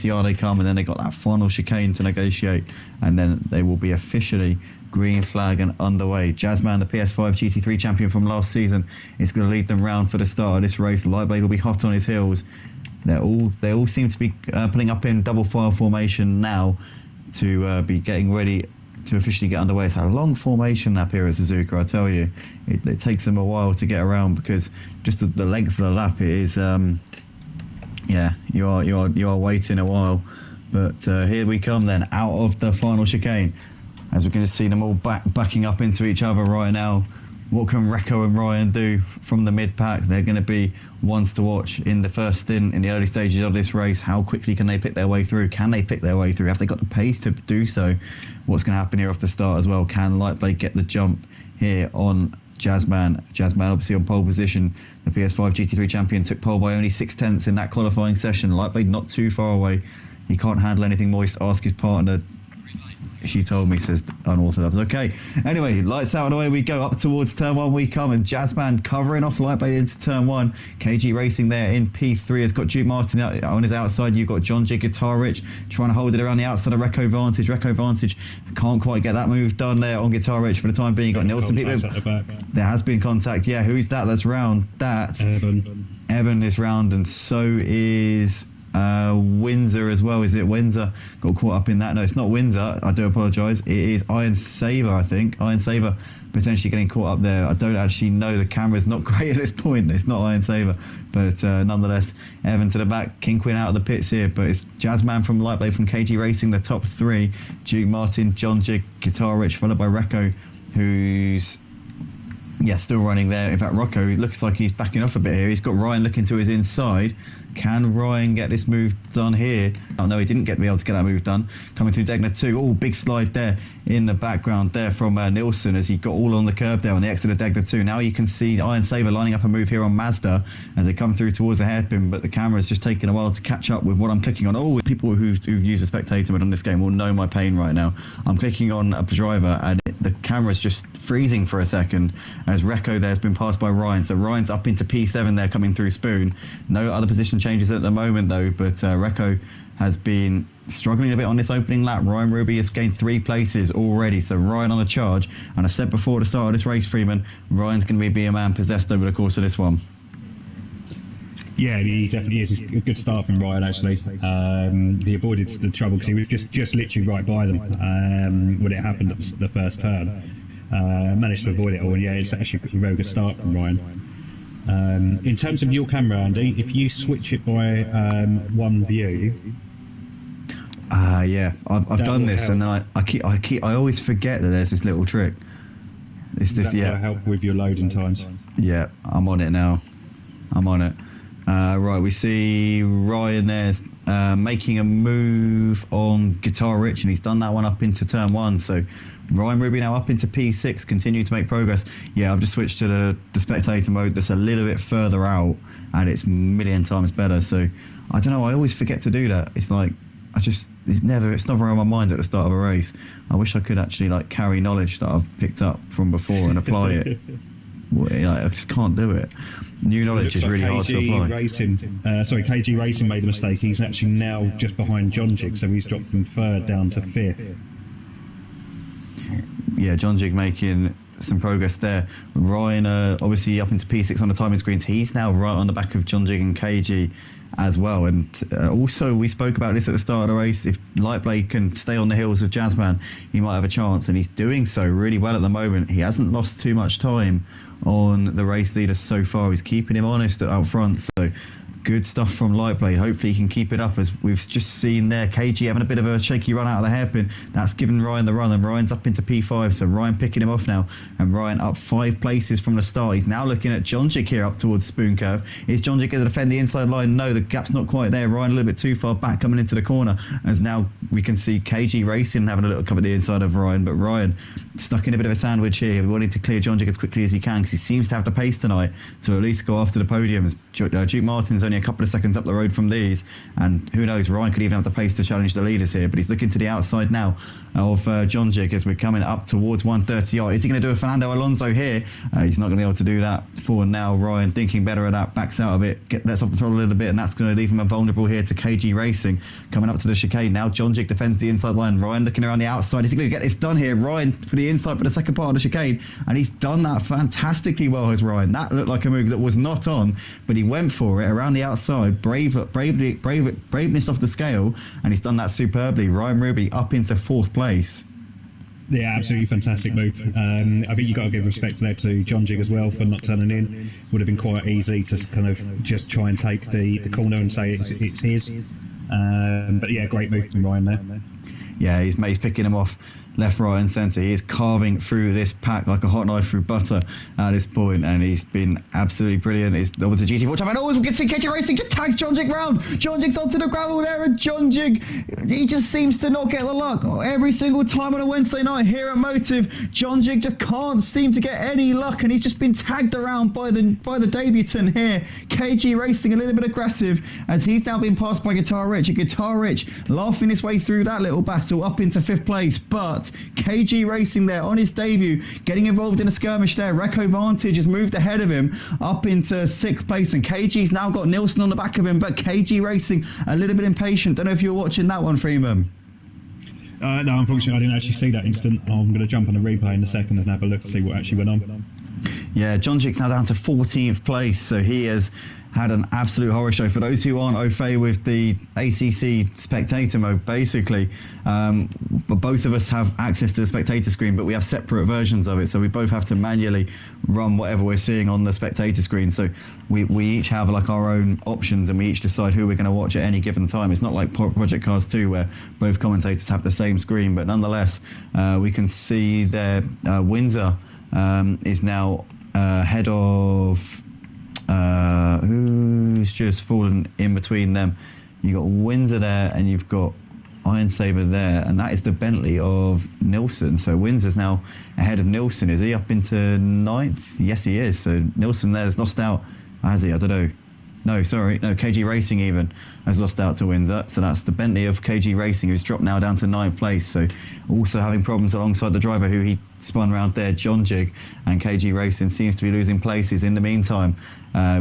they come, and then they got that final chicane to negotiate, and then they will be officially green flag and underway. Jazzman, the PS5 GT3 champion from last season, is going to lead them round for the start of this race. Lightblade will be hot on his heels. They all seem to be putting up in double file formation now to be getting ready to officially get underway. It's a long formation up here at Suzuka, I tell you. It takes them a while to get around because just the length of the lap, it is yeah, you are waiting a while. But here we come then, out of the final chicane, as we can just see them all backing up into each other right now. What can Recco and Ryan do from the mid-pack? They're going to be ones to watch in the first stint, in the early stages of this race. How quickly can they pick their way through? Can they pick their way through? Have they got the pace to do so? What's going to happen here off the start as well? Can Lightblade get the jump here on Jazzman? Jazzman obviously on pole position. The PS5 GT3 champion took pole by only 6/10 in that qualifying session. Lightblade not too far away. He can't handle anything more. He's to ask his partner. She told me, says unorthodox. Okay, anyway, lights out and away we go. Up towards turn 1 we come, and Jazzman covering off Lightblade into turn 1. KG Racing there in P3 has got Duke Martin on his outside. You've got John J. Guitar Rich trying to hold it around the outside of Recco Vantage. Recco Vantage can't quite get that move done there on Guitar Rich for the time being. You've got Nilsson. There has been contact. Yeah, who's that? That's round. That's Evan is round, and so is Windsor as well. Is it Windsor? Got caught up in that. No, it's not Windsor. I do apologise. It is Iron Saver, I think. Iron Saver potentially getting caught up there. I don't actually know. The camera's not great at this point. It's not Iron Saver. But nonetheless, Evan to the back. King Quinn out of the pits here. But it's Jazzman from Lightblade from KG Racing, the top 3. Duke Martin, John Jig, Guitar Rich, followed by Recco, who's still running there. In fact, Rocco looks like he's backing off a bit here. He's got Ryan looking to his inside. Can Ryan get this move done here? Oh no, he didn't be able to get that move done. Coming through Degner 2. Oh, big slide there in the background there from Nilsson as he got all on the curb there on the exit of Degner 2. Now you can see Iron Saver lining up a move here on Mazda as they come through towards the hairpin, but the camera's just taking a while to catch up with what I'm clicking on. Oh, people who use a spectator mode on this game will know my pain right now. I'm clicking on a driver and the camera's just freezing for a second as Recco there has been passed by Ryan. So Ryan's up into P7 there coming through Spoon. No other position changes at the moment though, but Recco has been struggling a bit on this opening lap. Ryan Ruby has gained 3 places already, so Ryan on a charge. And I said before the start of this race, Freeman, Ryan's going to be a man possessed over the course of this one. Yeah, he definitely is. It's a good start from Ryan, actually. He avoided the trouble because he was just literally right by them when it happened at the first turn. Managed to avoid it all, and yeah, it's actually a very good start from Ryan. In terms of your camera, Andy, if you switch it by one view, yeah, I've done this, help. And then I always forget that there's this little trick. That will help with your loading times. Yeah, I'm on it now. I'm on it. Right, we see Ryan there's making a move on Guitar Rich, and he's done that one up into turn 1. So Ryan Ruby now up into P6, continue to make progress. Yeah, I've just switched to the spectator mode that's a little bit further out, and it's a million times better. So I don't know, I always forget to do that. It's like it's never on my mind at the start of a race. I wish I could actually carry knowledge that I've picked up from before and apply it. I just can't do it. New knowledge is really hard to apply. KG Racing made a mistake. He's actually now just behind John Jig, so he's dropped from 3rd down to 5th. Yeah, John Jig making some progress there. Ryan obviously up into P6 on the timing screens. He's now right on the back of John Jig and KG as well. And also we spoke about this at the start of the race. If Lightblade can stay on the heels of Jazzman, he might have a chance, and he's doing so really well at the moment. He hasn't lost too much time on the race leader so far. He's keeping him honest out front, so good stuff from Lightblade. Hopefully he can keep it up, as we've just seen there. KG having a bit of a shaky run out of the hairpin. That's given Ryan the run, and Ryan's up into P5, so Ryan picking him off now, and Ryan up 5 places from the start. He's now looking at John Jig here up towards Spoon Curve. Is John Jig going to defend the inside line? No, the gap's not quite there. Ryan a little bit too far back coming into the corner, as now we can see KG Racing having a little cover at the inside of Ryan, but Ryan stuck in a bit of a sandwich here, wanting to clear John Jig as quickly as he can, because he seems to have the pace tonight to at least go after the podium. Duke Martin's only a couple of seconds up the road from these, and who knows, Ryan could even have the pace to challenge the leaders here, but he's looking to the outside now of John Jig as we're coming up towards 130. Is he going to do a Fernando Alonso here? He's not going to be able to do that for now. Ryan thinking better of that, backs out of it, lets off the throttle a little bit, and that's going to leave him vulnerable here to KG Racing coming up to the chicane. Now John Jig defends the inside line. Ryan looking around the outside. Is he going to get this done here? Ryan for the inside for the second part of the chicane, and he's done that fantastically well, has Ryan. That looked like a move that was not on, but he went for it around the outside, braveness off the scale, and he's done that superbly. Ryan Ruby up into 4th place. Yeah, absolutely fantastic move. I think you've got to give respect there to John Jig as well for not turning in. Would have been quite easy to kind of just try and take the corner and say it's his. But yeah, great move from Ryan there. Yeah, he's picking him off left, right and centre. He is carving through this pack like a hot knife through butter at this point, and he's been absolutely brilliant. He's with the GT4 time, and always we can see KG Racing just tags John Jig round. John Jig's onto the gravel there, and John Jig, he just seems to not get the luck. Every single time on a Wednesday night here at Motive, John Jig just can't seem to get any luck, and he's just been tagged around by the debutant here. KG Racing a little bit aggressive as he's now been passed by Guitar Rich, and Guitar Rich laughing his way through that little battle up into 5th place, but KG Racing there on his debut, getting involved in a skirmish there. Reco Vantage has moved ahead of him up into 6th place, and KG's now got Nilsson on the back of him, but KG Racing a little bit impatient. Don't know if you're watching that one, Freeman. No, unfortunately I didn't actually see that instant. I'm going to jump on the replay in a second and have a look to see what actually went on. Yeah, John Jig's now down to 14th place, so he has had an absolute horror show. For those who aren't au fait with the ACC spectator mode, basically, but both of us have access to the spectator screen, but we have separate versions of it, so we both have to manually run whatever we're seeing on the spectator screen. So we each have like our own options, and we each decide who we're going to watch at any given time. It's not like Project Cars 2 where both commentators have the same screen, but nonetheless, we can see there Windsor is now ahead of who's just fallen in between them. You've got Windsor there, and you've got Iron Saber there, and that is the Bentley of Nilsson. So Windsor's now ahead of Nilsson. Is he up into 9th? Yes, he is. So Nilsson there's lost out. Has he? I don't know. No, sorry. No, KG Racing even has lost out to Windsor. So that's the Bentley of KG Racing, who's dropped now down to 9th place. So also having problems alongside the driver who he spun round there, John Jig, and KG Racing seems to be losing places. In the meantime,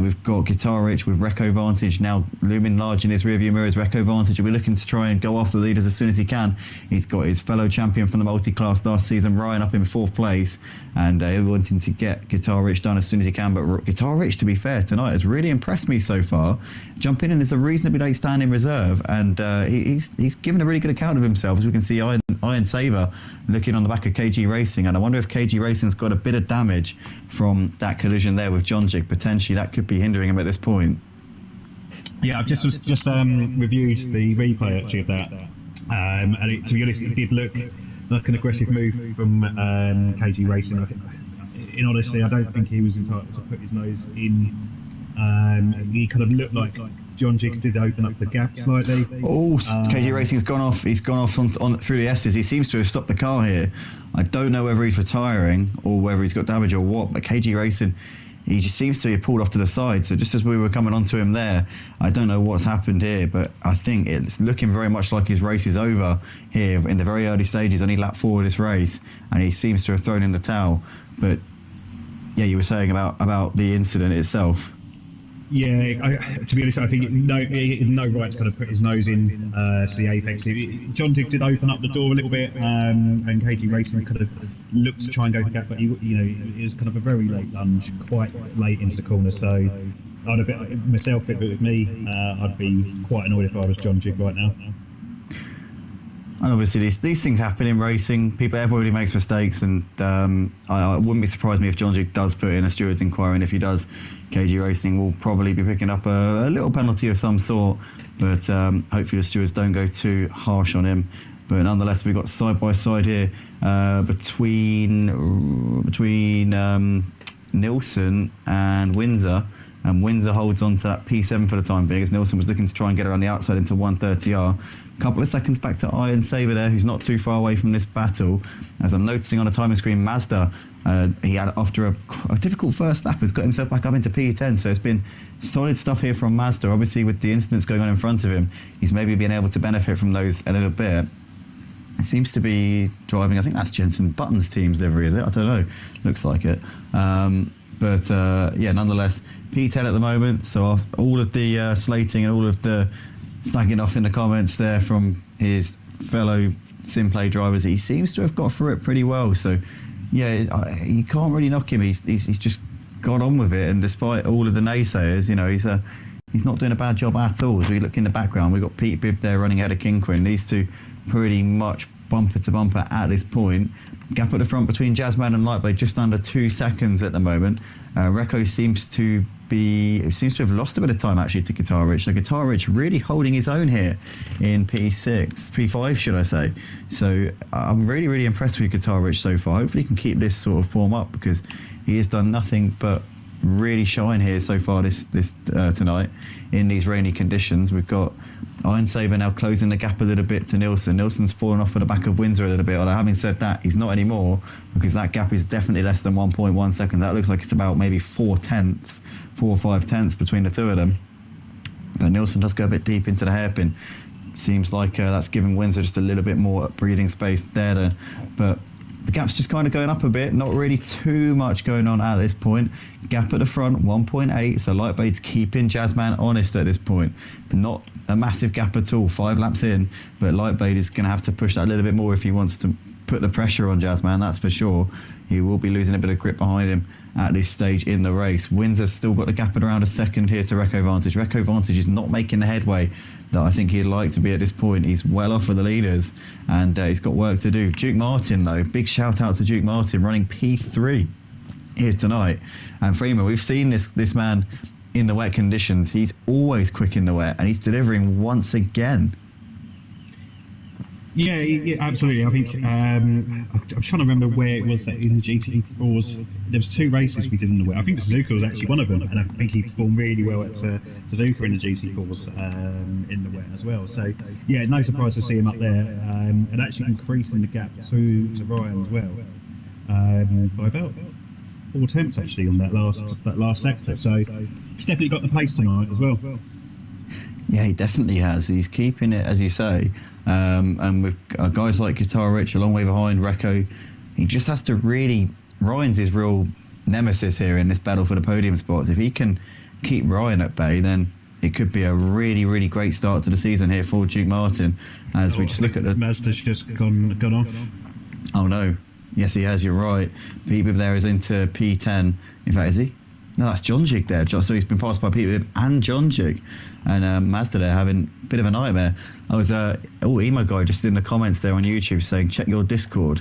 we've got Guitar Rich with Reco Vantage now looming large in his rearview mirrors. Reco Vantage will be looking to try and go after the leaders as soon as he can. He's got his fellow champion from the multi-class last season, Ryan, up in 4th place, and wanting to get Guitar Rich done as soon as he can. But Guitar Rich, to be fair, tonight has really impressed me so far. Jumping in as a reasonably late stand in reserve, and he's given a really good account of himself, as we can see Iron Saber looking on the back of KG Racing, and I wonder if KG Racing's got a bit of damage from that collision there with John Jig. Potentially that could be hindering him at this point. Yeah, I've just reviewed the replay actually of that, and to be honest, it did look like an aggressive move from KG Racing. In honesty, I don't think he was entitled to put his nose in. He kind of looked like John Jig did open up the gap slightly. KG Racing's gone off. He's gone off on through the S's. He seems to have stopped the car here. I don't know whether he's retiring or whether he's got damage or what, but KG Racing, he just seems to be pulled off to the side. So just as we were coming onto him there, I don't know what's happened here, but I think it's looking very much like his race is over here in the very early stages, only lap 4 of this race, and he seems to have thrown in the towel. But yeah, you were saying about the incident itself. Yeah, to be honest, I think no right to kind of put his nose in to the apex. John Jig did open up the door a little bit, and KG Racing kind of looked to try and go for the gap, but it was kind of a very late lunge, quite late into the corner. So I'd have been myself, if it was me, I'd be quite annoyed if I was John Jig right now. And obviously these things happen in racing. Everybody makes mistakes, and I wouldn't be surprised me if John Jig does put in a stewards inquiry, and if he does, KG Racing will probably be picking up a little penalty of some sort, but hopefully the stewards don't go too harsh on him. But nonetheless, we've got side by side here between Nilsson and Windsor. And Windsor holds on to that P7 for the time being, as Nilsson was looking to try and get around the outside into 130R. A couple of seconds back to Iron Saber there, who's not too far away from this battle. As I'm noticing on the timing screen, Mazda He had, after a difficult first lap, has got himself back up into P10, so it's been solid stuff here from Mazda. Obviously, with the incidents going on in front of him, he's maybe been able to benefit from those a little bit. It seems to be driving, I think that's Jensen Button's team's livery, is it? I don't know. Looks like it. Yeah, nonetheless, P10 at the moment, so all of the slating and all of the snagging off in the comments there from his fellow Simplay drivers, he seems to have got through it pretty well, so yeah, you can't really knock him. He's just got on with it, and despite all of the naysayers, you know, he's not doing a bad job at all. As we look in the background, we've got Pete Bibb there running ahead of Kinquin. These two pretty much bumper to bumper at this point. Gap at the front between Jazzman and Lightblade just under 2 seconds at the moment. Recco seems to have lost a bit of time actually to Guitar Rich. So Guitar Rich really holding his own here in P5 should I say. So I'm really impressed with Guitar Rich so far. Hopefully he can keep this sort of form up, because he has done nothing but really shine here so far this tonight in these rainy conditions. We've got Iron Saber now closing the gap a little bit to Nilsson. Nilsson's fallen off at the back of Windsor a little bit, although having said that, he's not anymore, because that gap is definitely less than 1.1 seconds. That looks like it's about maybe 4 or 5 tenths between the two of them. But Nilsson does go a bit deep into the hairpin. Seems like that's giving Windsor just a little bit more breathing space there. But the gap's just kind of going up a bit, not really too much going on at this point. Gap at the front, 1.8, so Lightblade's keeping Jazzman honest at this point. But not a massive gap at all, 5 laps in, but Lightblade is going to have to push that a little bit more if he wants to put the pressure on Jazzman, that's for sure. He will be losing a bit of grip behind him at this stage in the race. Windsor's still got the gap at around a second here to Recco Vantage. Recco Vantage is not making the headway that I think he'd like to be at this point. He's well off of the leaders, and he's got work to do. Duke Martin, though, big shout out to Duke Martin, running P3 here tonight. And Freeman, we've seen this man in the wet conditions. He's always quick in the wet, and he's delivering once again. Yeah, absolutely. I think I'm trying to remember where it was that in the GT4s there was 2 races we did in the wet. I think Suzuka was actually one of them, and I think he performed really well at Suzuka in the GT4s in the wet as well. So yeah, no surprise to see him up there, and actually increasing the gap to Ryan as well by about 4 tenths actually on that last sector. So he's definitely got the pace tonight as well. Yeah, he definitely has. He's keeping it, as you say. And with guys like Guitar Rich a long way behind Recco, he just has to really... Ryan's his real nemesis here in this battle for the podium spots. If he can keep Ryan at bay, then it could be a really great start to the season here for Duke Martin. As we just look at the... Mazda's just gone off. Oh no. Yes, he has, you're right. Pete Bibb there is into P10. In fact, is he? No, that's John Jig there. So he's been passed by Pete Bibb and John Jig. And Mazda there having a bit of a nightmare. I was, Emo Guy just in the comments there on YouTube saying, check your Discord.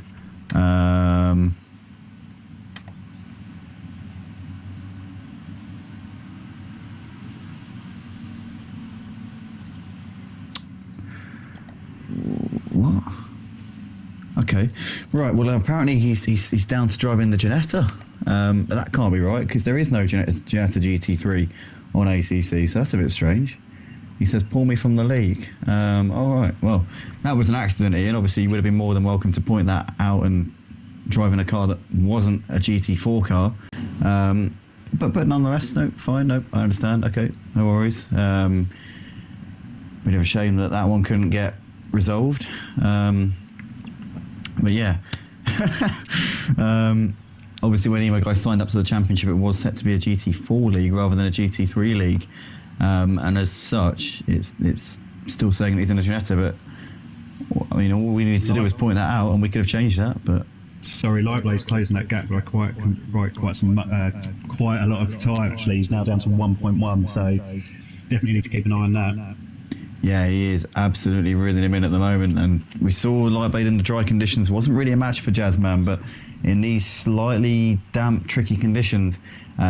What? Okay. Right, well, apparently he's down to driving the Ginetta. That can't be right, because there is no Ginetta GT3 on ACC, so that's a bit strange. He says, pull me from the league. All right, well, that was an accident, Ian. Obviously, you would have been more than welcome to point that out and driving a car that wasn't a GT4 car. But nonetheless, no, fine, no, I understand. Okay, no worries. Bit of a shame that one couldn't get resolved. But yeah. Obviously, when Emo Guy signed up to the championship, it was set to be a GT4 league rather than a GT3 league. And as such, it's still saying that he's in a Ginetta, but I mean, all we needed to do was point that out, and we could have changed that. But sorry, Lightblade's closing that gap by quite a lot of time. Actually, he's now down to 1.1, so definitely need to keep an eye on that. Yeah, he is absolutely reeling him in at the moment, and we saw Lightblade in the dry conditions wasn't really a match for Jazzman, but in these slightly damp, tricky conditions,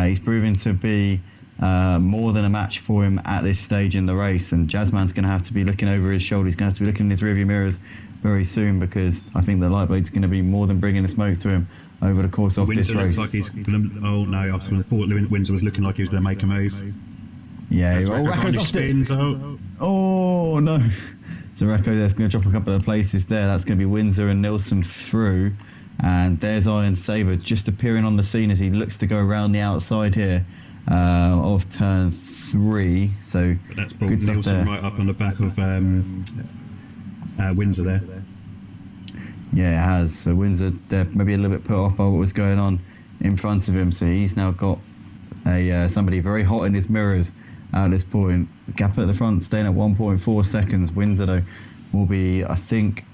he's proving to be more than a match for him at this stage in the race. And Jazzman's going to have to be looking over his shoulder. He's going to have to be looking in his rearview mirrors very soon, because I think that Lightblade's going to be more than bringing the smoke to him over the course of this race. Windsor looks like he's going to... Oh, no, I was going to thought Windsor was looking like he was going to make a move. Yeah, Recco's lost it. Oh, no. So Recco there's going to drop a couple of places there. That's going to be Windsor and Nilsson through. And there's Iron Saber just appearing on the scene as he looks to go around the outside here of turn 3. So But that's brought good stuff Nielsen there. right up on the back of Windsor there. Yeah, it has. So Windsor maybe a little bit put off by what was going on in front of him. So he's now got somebody very hot in his mirrors at this point. The gap at the front staying at 1.4 seconds. Windsor, though, will be, I think,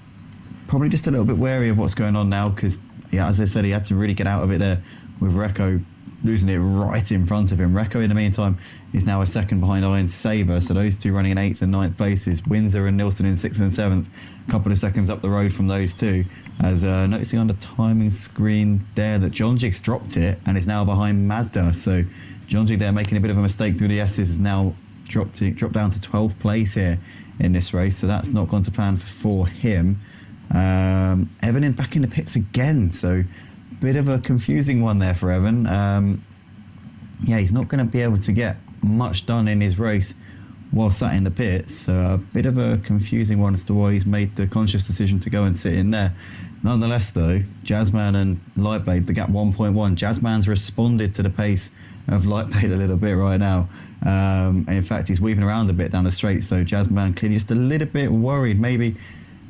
probably just a little bit wary of what's going on now because, yeah, as I said, he had to really get out of it there with Recco losing it right in front of him. Recco, in the meantime, is now a second behind Iron Saber, so those two running in 8th and 9th places. Windsor and Nielsen in 6th and 7th, a couple of seconds up the road from those two. As noticing on the timing screen there that John Jig's dropped it and is now behind Mazda. So John Jig there making a bit of a mistake through the S's is now dropped down to 12th place here in this race, so that's not gone to plan for him. Evan is back in the pits again, so bit of a confusing one there for Evan. Yeah, he's not going to be able to get much done in his race while sat in the pits, so a bit of a confusing one as to why he's made the conscious decision to go and sit in there. Nonetheless though, Jazzman and Lightblade, the gap 1.1. Jazzman's responded to the pace of Lightblade a little bit right now. In fact, he's weaving around a bit down the straight, so Jazzman clearly just a little bit worried, maybe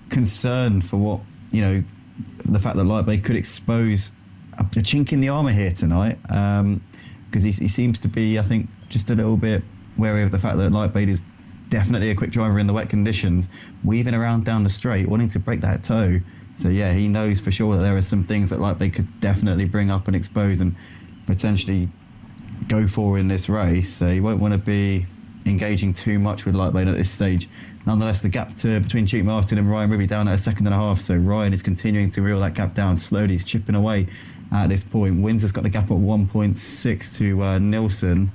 concerned for what, the fact that Lightblade could expose a chink in the armour here tonight, because he seems to be, I think, just a little bit wary of the fact that Lightblade is definitely a quick driver in the wet conditions, weaving around down the straight, wanting to break that toe. So yeah, he knows for sure that there are some things that Lightblade could definitely bring up and expose and potentially go for in this race. So he won't want to be engaging too much with Lightblade at this stage. Nonetheless, the gap between Duke Martin and Ryan Ruby down at 1.5 seconds. So Ryan is continuing to reel that gap down slowly. He's chipping away at this point. Windsor's got the gap at 1.6 to Nielsen.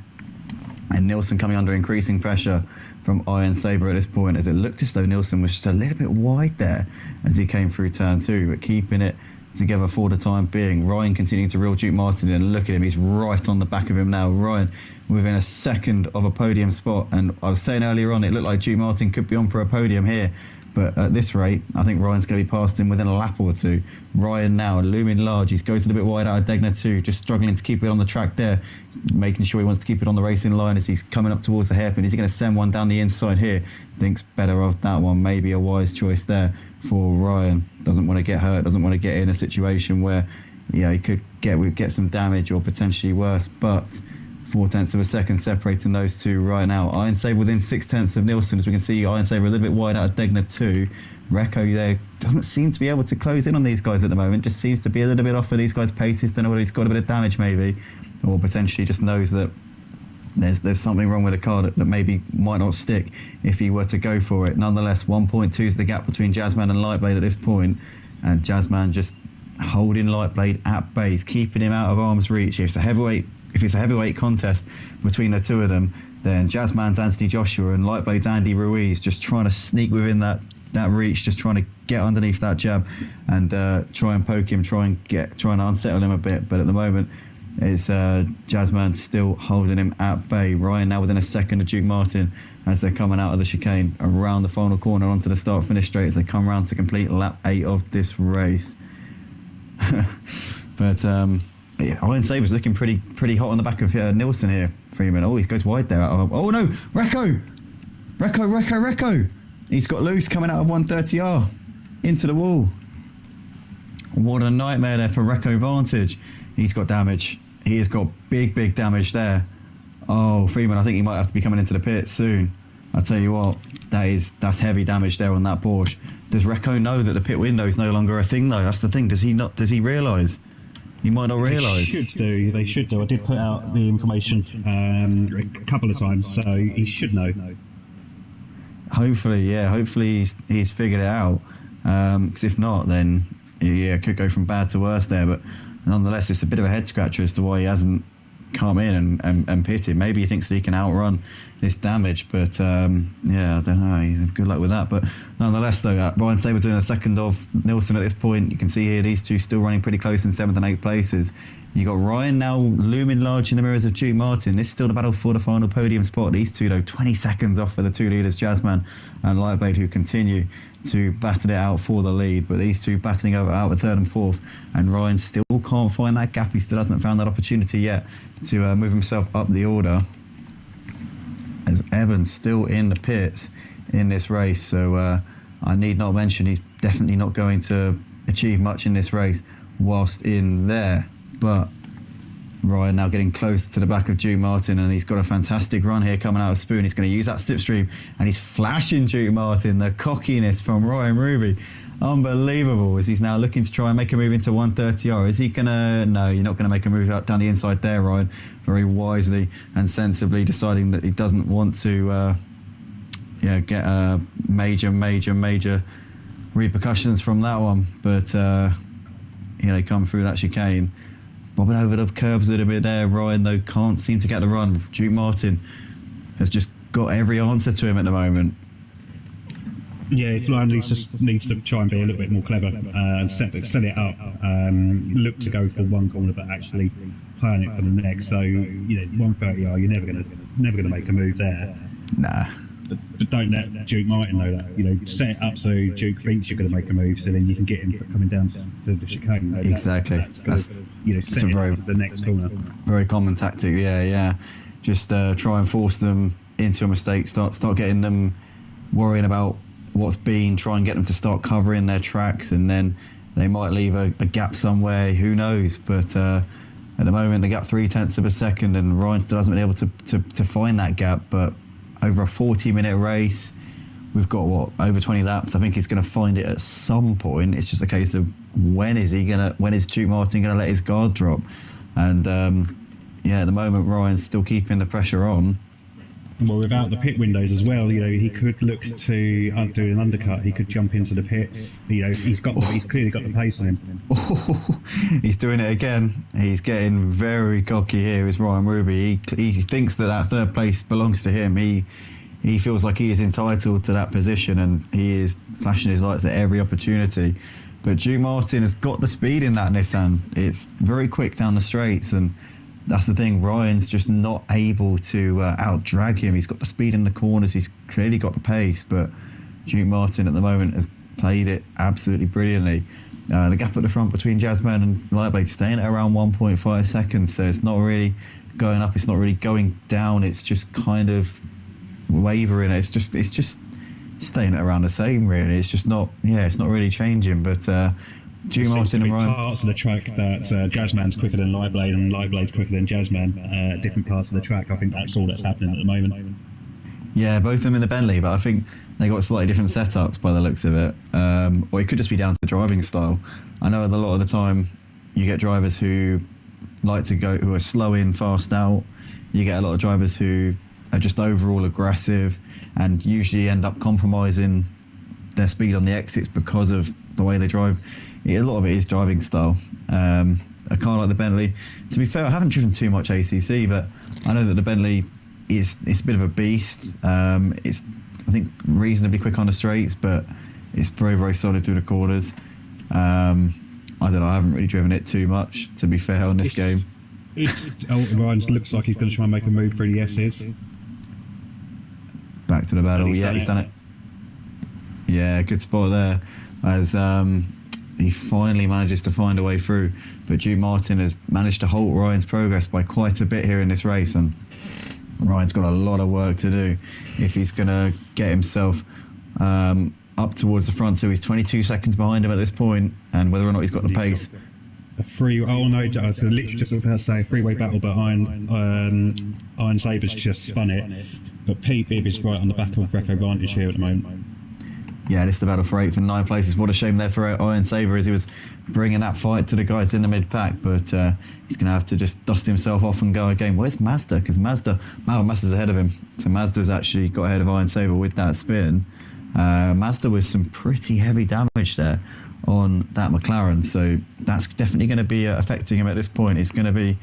And Nielsen coming under increasing pressure from Iron Saber at this point, as it looked as though Nielsen was just a little bit wide there as he came through turn 2, but keeping it together for the time being. Ryan continuing to reel Duke Martin in, and look at him, he's right on the back of him now. Ryan within a second of a podium spot, and I was saying earlier on it looked like Duke Martin could be on for a podium here, but at this rate I think Ryan's going to be past him within a lap or two. Ryan now looming large, he's goes a bit wide out of Degner 2, just struggling to keep it on the track there, making sure he wants to keep it on the racing line as he's coming up towards the hairpin. Is he going to send one down the inside here? Thinks better of that one, maybe a wise choice there for Ryan. Doesn't want to get hurt, doesn't want to get in a situation where he could get some damage or potentially worse, but 0.4 of a second separating those two right now. Iron Saber within 0.6 of Nielsen, as we can see. Iron Saber a little bit wide out of Degner 2. Recco there doesn't seem to be able to close in on these guys at the moment, just seems to be a little bit off of these guys' paces. Don't know whether he's got a bit of damage maybe, or potentially just knows that there's something wrong with the car that maybe might not stick if he were to go for it. Nonetheless, 1.2 is the gap between Jazzman and Lightblade at this point, and Jazzman just holding Lightblade at bay, keeping him out of arm's reach. If it's a heavyweight contest between the two of them, then Jazzman's Anthony Joshua and Lightblade's Andy Ruiz, just trying to sneak within that reach, just trying to get underneath that jab and try and poke him, trying to unsettle him a bit. But at the moment, it's Jazzman still holding him at bay. Ryan now within a second of Duke Martin as they're coming out of the chicane around the final corner onto the start-finish straight as they come round to complete lap 8 of this race. But Iron Saber's looking pretty hot on the back of Nielsen here. Freeman, he goes wide there. Oh no, Recco! He's got loose coming out of 130R into the wall. What a nightmare there for Recco Vantage. He's got damage. He has got big damage there. Oh, Freeman, I think he might have to be coming into the pit soon. I tell you what, that's heavy damage there on that Porsche. Does Recco know that the pit window is no longer a thing though? That's the thing. Does he realise? He might not realise. They should do. I did put out the information a couple of times, so he should know. Hopefully he's figured it out. Because if not, then it could go from bad to worse there. But nonetheless, it's a bit of a head scratcher as to why he hasn't come in and pitted. Maybe he thinks that he can outrun this damage, but I don't know. Good luck with that. But nonetheless, though, Ryan Saber doing a second of Nielsen at this point. You can see here these two still running pretty close in 7th and 8th places You got Ryan now looming large in the mirrors of Duke Martin. This is still the battle for the final podium spot. These two, though, 20 seconds off for the two leaders, Jazzman and Lightblade, who continue to battle it out for the lead. But these two battling out with third and fourth. And Ryan still can't find that gap. He still hasn't found that opportunity yet to move himself up the order. As Evans still in the pits in this race. So I need not mention he's definitely not going to achieve much in this race whilst in there. But Ryan now getting close to the back of Duke Martin, and he's got a fantastic run here coming out of Spoon. He's going to use that slipstream, and he's flashing Duke Martin. The cockiness from Ryan Ruby, unbelievable, as he's now looking to try and make a move into 130R. Is he going to... No, you're not going to make a move out down the inside there, Ryan. Very wisely and sensibly deciding that he doesn't want to get major repercussions from that one. But here they come through that chicane. Bobbing over the curbs a little bit there. Ryan, though, can't seem to get the run. Duke Martin has just got every answer to him at the moment. Yeah, it's Ryan needs to try and be a little bit more clever and set it up. Look to go for one corner, but actually plan it for the next. So 130R, you're never gonna make a move there. Nah. But don't let Duke Martin know that. Set it up so Duke thinks you're going to make a move, so then you can get him coming down to the chicane. Exactly. That's set it up for the next corner. Very common tactic. Yeah. Just try and force them into a mistake. Start getting them worrying about what's been. Try and get them to start covering their tracks, and then they might leave a gap somewhere. Who knows? But at the moment, the gap 0.3 of a second, and Ryan still hasn't been able to find that gap. But over a 40-minute race, we've got over 20 laps. I think he's going to find it at some point. It's just a case of when is Duke Martin going to let his guard drop? And at the moment, Ryan's still keeping the pressure on. Well, without the pit windows as well, he could look to do an undercut. He could jump into the pits. He's clearly got the pace on him. He's doing it again. He's getting very cocky here. Is Ryan Ruby? He thinks that third place belongs to him. He feels like he is entitled to that position, and he is flashing his lights at every opportunity. But Duke Martin has got the speed in that Nissan. It's very quick down the straights, and that's the thing. Ryan's just not able to out-drag him. He's got the speed in the corners. He's clearly got the pace, but Duke Martin at the moment has played it absolutely brilliantly. The gap at the front between Jazzman and Lightblade staying at around 1.5 seconds, so it's not really going up. It's not really going down. It's just kind of wavering. It's just staying at around the same, really. It's just not. Yeah, it's not really changing. But Duke Martin and Ryan. Parts of the track that Jazzman's quicker than Lightblade and Lightblade's quicker than Jazzman. Different parts of the track. I think that's all that's happening at the moment. Yeah, both of them in the Bentley, but I think they got slightly different setups by the looks of it. Or it could just be down to the driving style. I know a lot of the time you get drivers who like to go, who are slow in, fast out. You get a lot of drivers who are just overall aggressive and usually end up compromising their speed on the exits because of the way they drive. A lot of it is driving style. A car like the Bentley, to be fair, I haven't driven too much ACC, but I know that the Bentley it's a bit of a beast. It's, I think, reasonably quick on the straights, but it's very, very solid through the corners. I don't know, I haven't really driven it too much, to be fair, on this game. Ryan looks like he's going to try and make a move through the S's. Back to the battle. He's done it. Yeah, good spot there, as he finally manages to find a way through. But Duke Martin has managed to halt Ryan's progress by quite a bit here in this race, and Ryan's got a lot of work to do if he's going to get himself up towards the front. So he's 22 seconds behind him at this point, and whether or not he's got the pace. I was literally just about to say a three-way battle, but Iron Saber's just spun it. But Pete Bibb is right on the back of Greco Vantage here at the moment. Yeah, this is the battle for 8th and 9th places. What a shame there for Iron Saber, as he was bringing that fight to the guys in the mid-pack, but he's going to have to just dust himself off and go again. Where's Mazda? Because Mazda's ahead of him. So Mazda's actually got ahead of Iron Saber with that spin. Mazda with some pretty heavy damage there on that McLaren, so that's definitely going to be affecting him at this point. It's going to be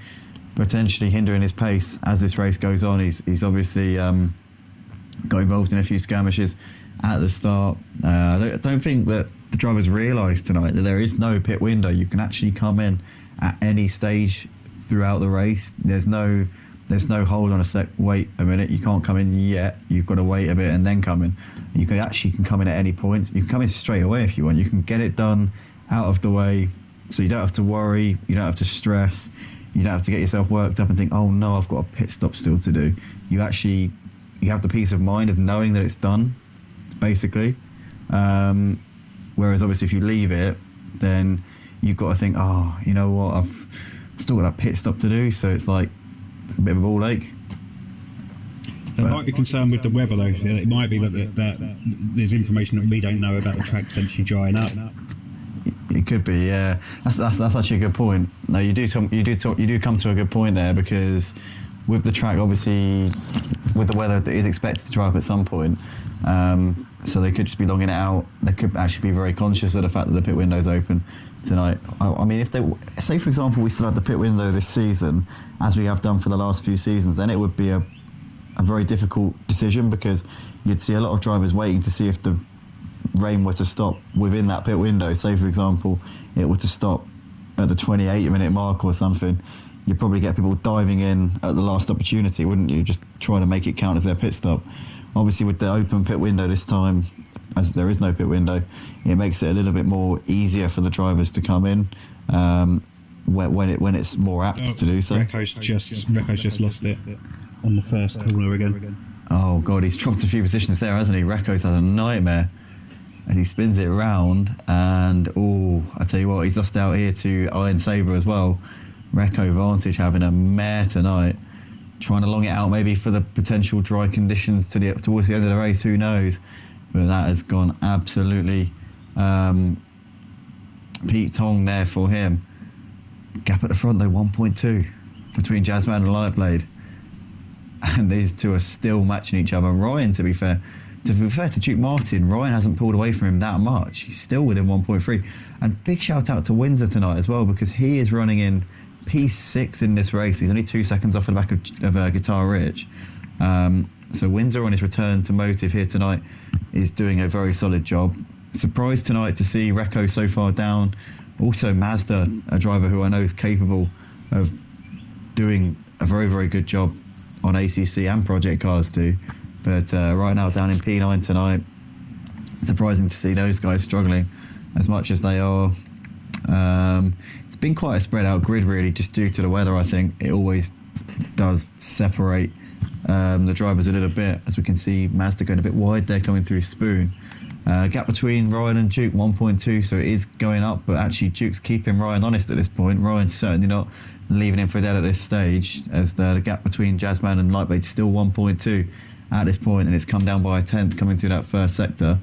potentially hindering his pace as this race goes on. He's obviously got involved in a few skirmishes at the start. I don't think that the drivers realised tonight that there is no pit window. You can actually come in at any stage throughout the race. There's no hold on a sec. Wait a minute, you can't come in yet. You've got to wait a bit and then come in. You can come in at any point. You can come in straight away if you want. You can get it done out of the way, so you don't have to worry. You don't have to stress. You don't have to get yourself worked up and think, oh no, I've got a pit stop still to do. You have the peace of mind of knowing that it's done, basically. Whereas obviously if you leave it, then you've got to think, oh, you know what, I've still got that pit stop to do, so it's like a bit of a ball ache. There might be concern with the weather though. It might be that there's information that we don't know about the track potentially drying up. It could be, yeah. That's actually a good point. No, you do come to a good point there, because with the track, obviously, with the weather, it is expected to dry up at some point. So they could just be longing it out. They could actually be very conscious of the fact that the pit window's open tonight. I mean, if they say, for example, we still had the pit window this season, as we have done for the last few seasons, then it would be a very difficult decision, because you'd see a lot of drivers waiting to see if the rain were to stop within that pit window. Say, for example, it were to stop at the 28-minute mark or something. You'd probably get people diving in at the last opportunity, wouldn't you? Just trying to make it count as their pit stop. Obviously, with the open pit window this time, as there is no pit window, it makes it a little bit more easier for the drivers to come in when it's more apt to do so. Recco's just lost it on the first corner again. Oh God, he's dropped a few positions there, hasn't he? Recco's had a nightmare. And he spins it round, and I tell you what, he's lost out here to Iron Sabre as well. Recco Vantage having a mare tonight, trying to long it out maybe for the potential dry conditions towards the end of the race, who knows. But that has gone absolutely Pete Tong there for him. Gap at the front though, 1.2 between Jazzman and Lightblade. And these two are still matching each other. Ryan, to be fair to Duke Martin, Ryan hasn't pulled away from him that much. He's still within 1.3. And big shout out to Windsor tonight as well, because he is running in P6 in this race. He's only 2 seconds off the back of Guitar Rich. So Windsor, on his return to Motive here tonight, is doing a very solid job. Surprised tonight to see Recco so far down. Also Mazda, a driver who I know is capable of doing a very, very good job on ACC and Project Cars too. But right now down in P9 tonight, surprising to see those guys struggling as much as they are. It's been quite a spread out grid really, just due to the weather. I think it always does separate the drivers a little bit, as we can see Mazda going a bit wide there coming through Spoon. Gap between Ryan and Duke 1.2, so it is going up, but actually Duke's keeping Ryan honest at this point. Ryan's certainly not leaving him for dead at this stage, as the gap between Jazzman and Lightblade is still 1.2 at this point, and it's come down by a tenth coming through that first sector.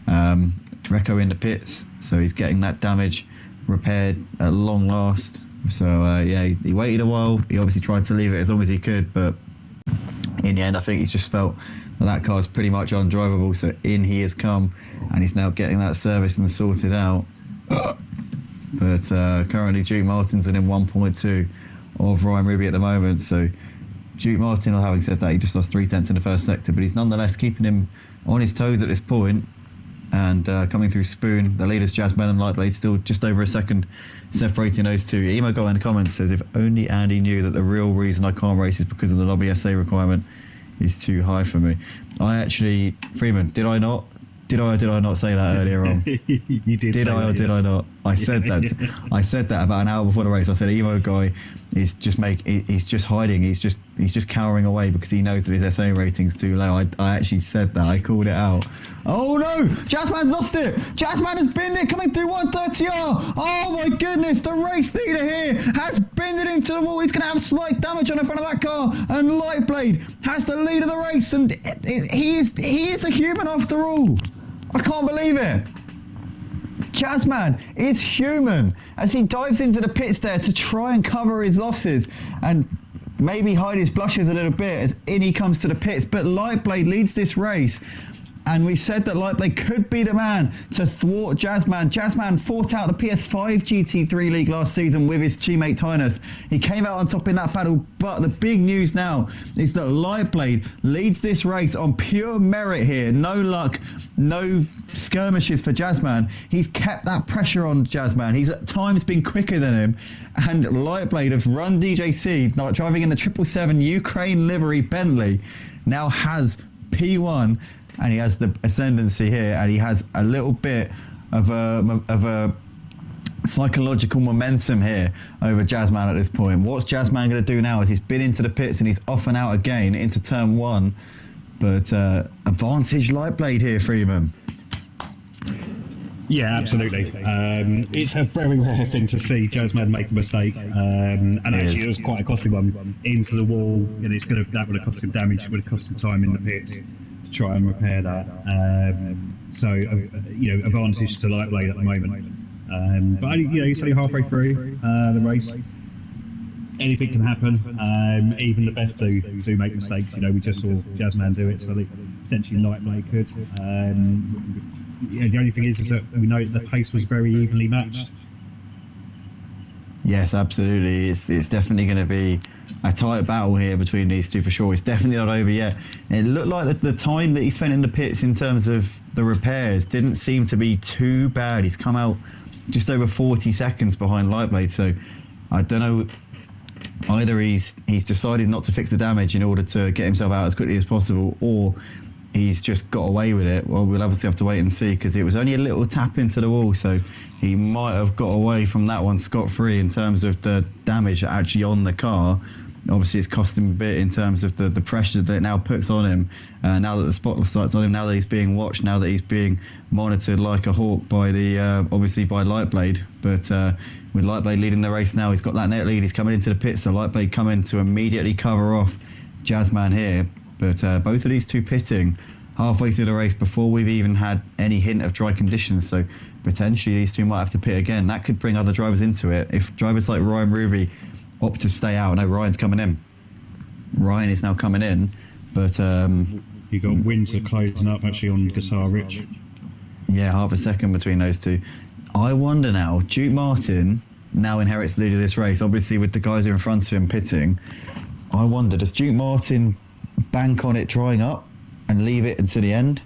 Recco in the pits, so he's getting that damage repaired at long last. So he waited a while. He obviously tried to leave it as long as he could, but in the end I think he's just felt that car's pretty much undrivable, so in he has come, and he's now getting that serviced and sorted out. But currently Duke Martin's within 1.2 of Ryan Ruby at the moment, so Duke Martin, having said that, he just lost 3/10 in the first sector, but he's nonetheless keeping him on his toes at this point. And coming through Spoon, the leaders Jazzman and Lightblade still just over a second separating those two. Emo Guy in the comments says, if only Andy knew that the real reason I can't race is because of the lobby SA requirement is too high for me. I actually, Freeman, did I not say that earlier on? You did. Did I or did I not? I said that. I said that about an hour before the race. I said Emo Guy is just he's just hiding. He's just cowering away because he knows that his SA rating's too low. I actually said that. I called it out. Oh no! Jazzman's lost it! Jazzman has binned it coming through 130R! Oh my goodness! The race leader here has binned it into the wall. He's going to have slight damage on the front of that car, and Lightblade has the lead of the race, and he is a human after all. I can't believe it. Jazzman is human as he dives into the pits there to try and cover his losses and maybe hide his blushes a little bit as Innie comes to the pits, but Lightblade leads this race And we said that Lightblade could be the man to thwart Jazzman. Jazzman fought out the PS5 GT3 League last season with his teammate Tynus. He came out on top in that battle, but the big news now is that Lightblade leads this race on pure merit here. No luck, no skirmishes for Jazzman. He's kept that pressure on Jazzman. He's at times been quicker than him. And Lightblade have run DJC, like driving in the 777 Ukraine livery Bentley, now has P1. And he has the ascendancy here, and he has a little bit of a psychological momentum here over Jazzman at this point. What's Jazzman going to do now? As he's been into the pits and he's off and out again into turn 1, but advantage Lightblade here, Freeman. Yeah, absolutely. It's a very rare thing to see Jazzman make a mistake, and actually it was quite a costly one into the wall, and that would have cost him damage, would have cost him time in the pits. Try and repair that. Advantage to Lightblade at the moment. But he's only halfway through the race. Anything can happen. Even the best do make mistakes. We just saw Jazzman do it, so potentially Lightblade could. The only thing is that we know the pace was very evenly matched. Yes, absolutely. It's definitely going to be a tight battle here between these two for sure. It's definitely not over yet. It looked like the time that he spent in the pits in terms of the repairs didn't seem to be too bad. He's come out just over 40 seconds behind Lightblade, so I don't know. Either he's decided not to fix the damage in order to get himself out as quickly as possible, or he's just got away with it. Well, we'll obviously have to wait and see, because it was only a little tap into the wall, so he might have got away from that one scot-free in terms of the damage actually on the car. Obviously, it's cost him a bit in terms of the pressure that it now puts on him. Now that the spotlight's on him, now that he's being watched, now that he's being monitored like a hawk by obviously by Lightblade. But with Lightblade leading the race now, he's got that net lead. He's coming into the pits, so Lightblade coming to immediately cover off Jazzman here. But both of these two pitting halfway through the race before we've even had any hint of dry conditions. So potentially these two might have to pit again. That could bring other drivers into it. If drivers like Ryan Ruby opt to stay out, no, Ryan's coming in. Ryan is now coming in, but you got Windsor closing up actually on Guitar Rich. Yeah, half a second between those two. I wonder now, Duke Martin now inherits the lead of this race, obviously with the guys who are in front of him pitting. I wonder, does Duke Martin bank on it drying up and leave it until the end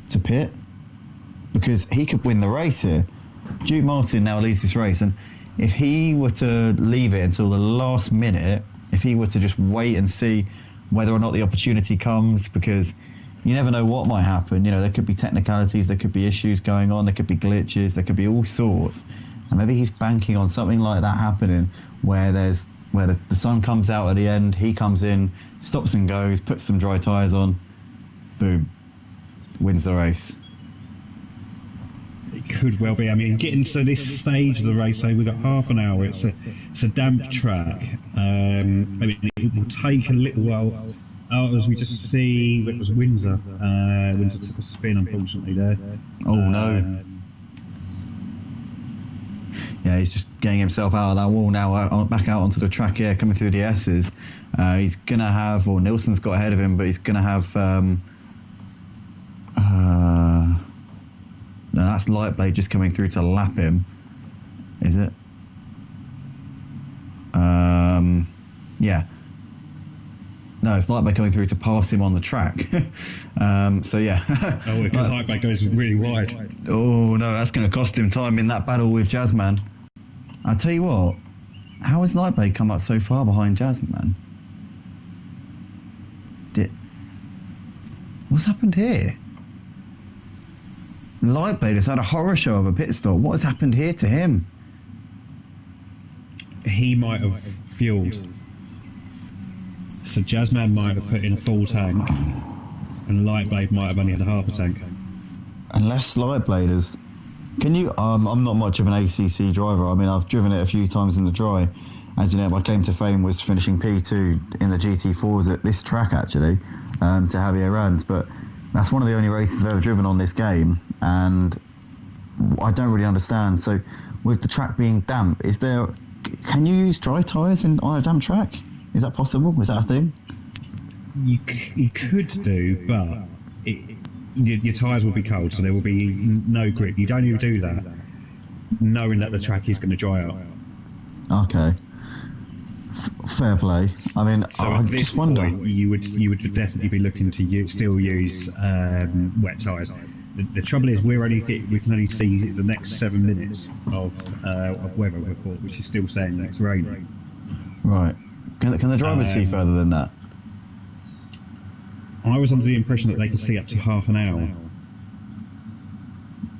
to pit? Because he could win the race here. Duke Martin now leads this race, and if he were to leave it until the last minute, if he were to just wait and see whether or not the opportunity comes, because you never know what might happen. There could be technicalities, there could be issues going on, there could be glitches, there could be all sorts. And maybe he's banking on something like that happening, where the sun comes out at the end, he comes in, stops and goes, puts some dry tyres on, boom, wins the race. It could well be. I mean, getting to this stage of the race, so we've got half an hour. It's a damp track. Maybe it will take a little while. As we just see, it was Windsor. Windsor took a spin, unfortunately, there. Oh, no. Yeah, he's just getting himself out of that wall now, back out onto the track here, coming through the S's. He's going to have, or Nilsson's got ahead of him, but he's going to have... no, that's Lightblade just coming through to lap him. Is it? Yeah. No, it's Lightblade coming through to pass him on the track. So yeah. Lightblade goes really wide. Oh no, that's going to cost him time in that battle with Jazzman. I'll tell you what, how has Lightblade come up so far behind Jazzman? What's happened here? Lightblade has had a horror show of a pit stop. What has happened here to him? He might have fueled. So Jazzman might have put in a full tank, and Lightblade might have only had a half a tank. Unless Lightblade has... Can you... I'm not much of an ACC driver. I mean, I've driven it a few times in the dry. As you know, my claim to fame was finishing P2 in the GT4s at this track, actually, to Javier Ranz. But that's one of the only races I've ever driven on this game, and I don't really understand. So, with the track being damp, can you use dry tyres on a damp track? Is that possible? Is that a thing? You could do, but your tyres will be cold, so there will be no grip. You don't even do that, knowing that the track is going to dry out. Okay. Fair play. I mean, so I at this just wonder. point, you would definitely be looking to still use wet tyres. The trouble is, we can only see the next 7 minutes of weather report, which is still saying it's raining. Right. Can the drivers see further than that? I was under the impression that they could see up to half an hour.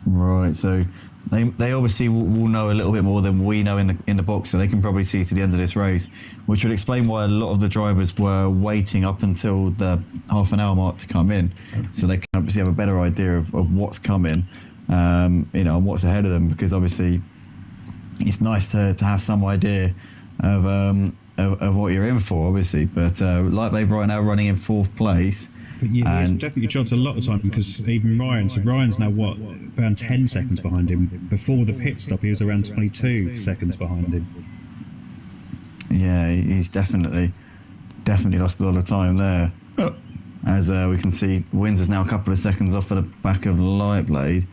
Right. So they obviously will know a little bit more than we know in the box, so they can probably see to the end of this race, which would explain why a lot of the drivers were waiting up until the half an hour mark to come in, so they can obviously have a better idea of what's coming, and what's ahead of them. Because obviously, it's nice to have some idea of what you're in for, obviously. But like they've right now running in 4th place. But yeah, he's definitely dropped a lot of time, because even Ryan's now around 10 seconds behind him. Before the pit stop, he was around 22 seconds behind him. Yeah, he's definitely lost a lot of time there. As we can see, Wins is now a couple of seconds off at the back of Lightblade.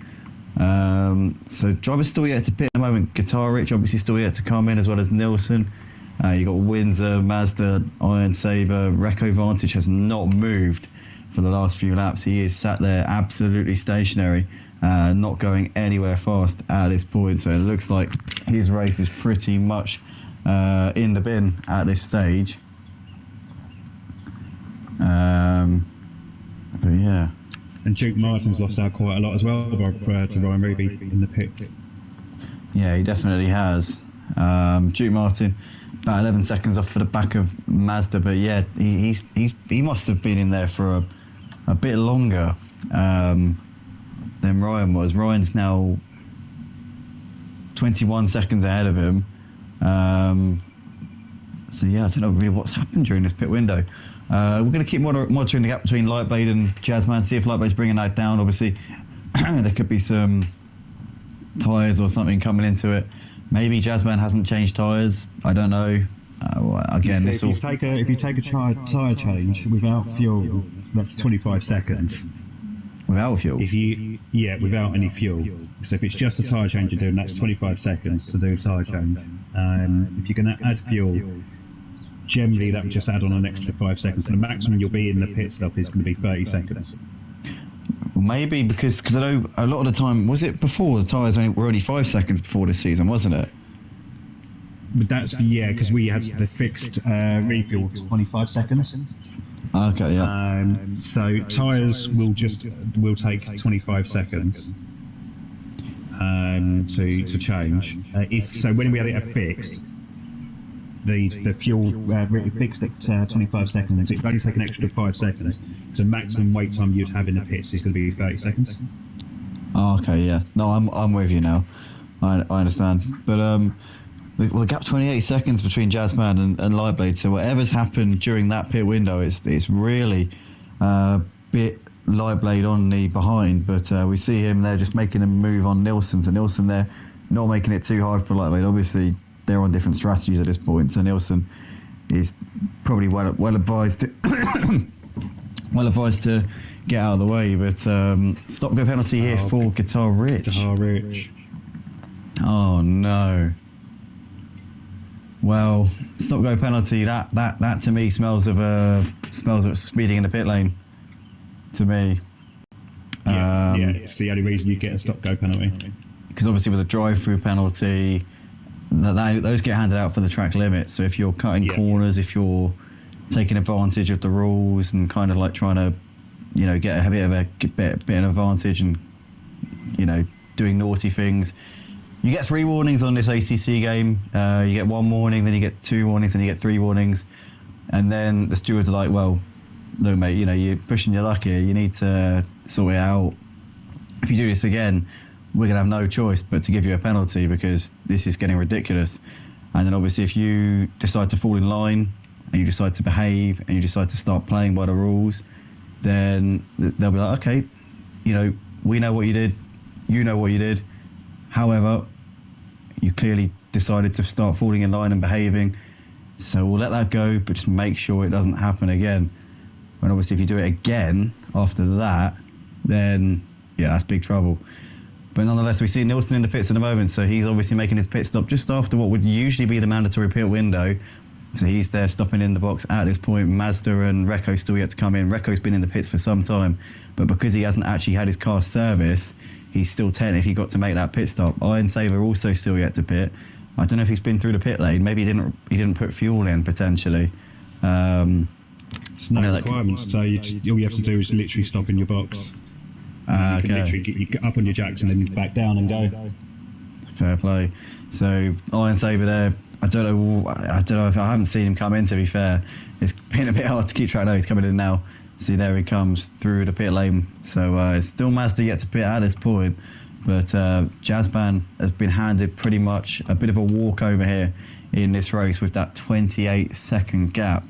So drivers still yet to pit at the moment. Guitar Rich obviously still yet to come in, as well as Nilsson. You got Windsor, Mazda, Iron Saber. Recco Vantage has not moved for the last few laps. He is sat there absolutely stationary, not going anywhere fast at this point. So it looks like his race is pretty much in the bin at this stage. But yeah. And Duke Martin's lost out quite a lot as well to Ryan Ruby in the pits. Yeah, he definitely has. Duke Martin about 11 seconds off for the back of Mazda, but yeah, he must have been in there for a bit longer than Ryan was. Ryan's now 21 seconds ahead of him. So yeah, I don't know really what's happened during this pit window. We're going to keep monitoring the gap between Lightblade and Jazzman, see if Lightblade's bringing that down. Obviously, there could be some tyres or something coming into it. Maybe Jazzman hasn't changed tyres. I don't know. Again, if you take a tyre change without fuel, that's 25 seconds. Without fuel? Without any fuel. So if it's just a tyre change you're doing, that's 25 seconds to do a tyre change. If you're going to add fuel, generally that would just add on an extra 5 seconds. So the maximum you'll be in the pit stop is going to be 30 seconds. Maybe because I know a lot of the time, was it before the tyres were only 5 seconds before this season, wasn't it? But that's because we had the fixed refuel 25 seconds. Okay, yeah. So tyres will take 25 seconds to change. When we had it fixed, the fuel fixed at 25 seconds. It would only take an extra 5 seconds. So maximum wait time you'd have in the pits is going to be 30 seconds. Oh, okay, yeah. No, I'm with you now. I understand. But the gap 28 seconds between Jazzman and Lightblade. So whatever's happened during that pit window, it's really bit Lightblade on the behind. But we see him there just making a move on Nilsson. So Nilsson there not making it too hard for Lightblade. Obviously, they're on different strategies at this point. So Nilsson is probably well advised to get out of the way. But stop go penalty here for Guitar Rich. Guitar Rich. Oh no. Well, stop go penalty. That to me smells of speeding in the pit lane. To me. Yeah, it's the only reason you get a stop go penalty. Because obviously with a drive-through penalty, those get handed out for the track limit. So if you're cutting corners, if you're taking advantage of the rules and kind of like trying to, get a bit of an advantage and, doing naughty things. You get 3 warnings on this ACC game. You get 1 warning, then you get 2 warnings, then you get 3 warnings. And then the stewards are like, well, look, mate, you're pushing your luck here. You need to sort it out. If you do this again, we're going to have no choice but to give you a penalty because this is getting ridiculous. And then obviously if you decide to fall in line and you decide to behave and you decide to start playing by the rules, then they'll be like, okay, we know what you did, you know what you did. However, you clearly decided to start falling in line and behaving, so we'll let that go, but just make sure it doesn't happen again. And obviously if you do it again after that, then yeah, that's big trouble. But nonetheless, we see Nilsson in the pits at the moment, so he's obviously making his pit stop just after what would usually be the mandatory pit window. So he's there stopping in the box at this point. Mazda and Recco still yet to come in. Recco's been in the pits for some time, but because he hasn't actually had his car serviced, he's still technically got to make that pit stop. Iron Saver also still yet to pit. I don't know if he's been through the pit lane. Maybe he didn't put fuel in potentially. It's no requirements, so all you have to do is literally stop in your box. You can literally get up on your jacks and then back down and go. Fair play. So Iron Saver there. I don't know if I haven't seen him come in, to be fair. It's been a bit hard to keep track. No, he's coming in now. See, there he comes through the pit lane. So it's still Mazda yet to pit at this point. But Jazzman has been handed pretty much a bit of a walkover here in this race with that 28-second gap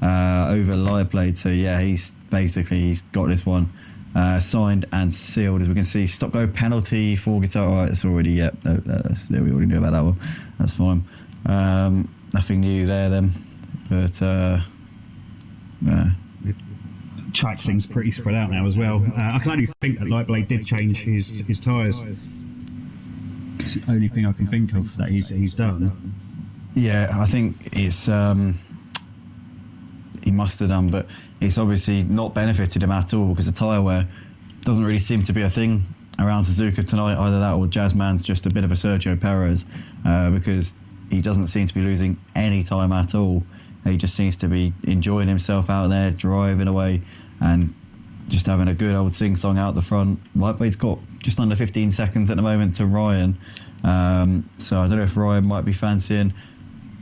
over Live Blade. So yeah, he's got this one signed and sealed. As we can see, stop go penalty for guitar. Alright, it's already, yeah, no, we already knew about that one. That's fine. Nothing new there then. But track seems pretty spread out now as well. I can only think that Lightblade did change his tyres. It's the only thing I can think of that he's done. Yeah, I think it's he must have done, but it's obviously not benefited him at all because the tyre wear doesn't really seem to be a thing around Suzuka tonight. Either that or Jazzman's just a bit of a Sergio Perez because he doesn't seem to be losing any time at all. He just seems to be enjoying himself out there, driving away, and just having a good old sing-song out the front. Lightblade's got just under 15 seconds at the moment to Ryan. So I don't know if Ryan might be fancying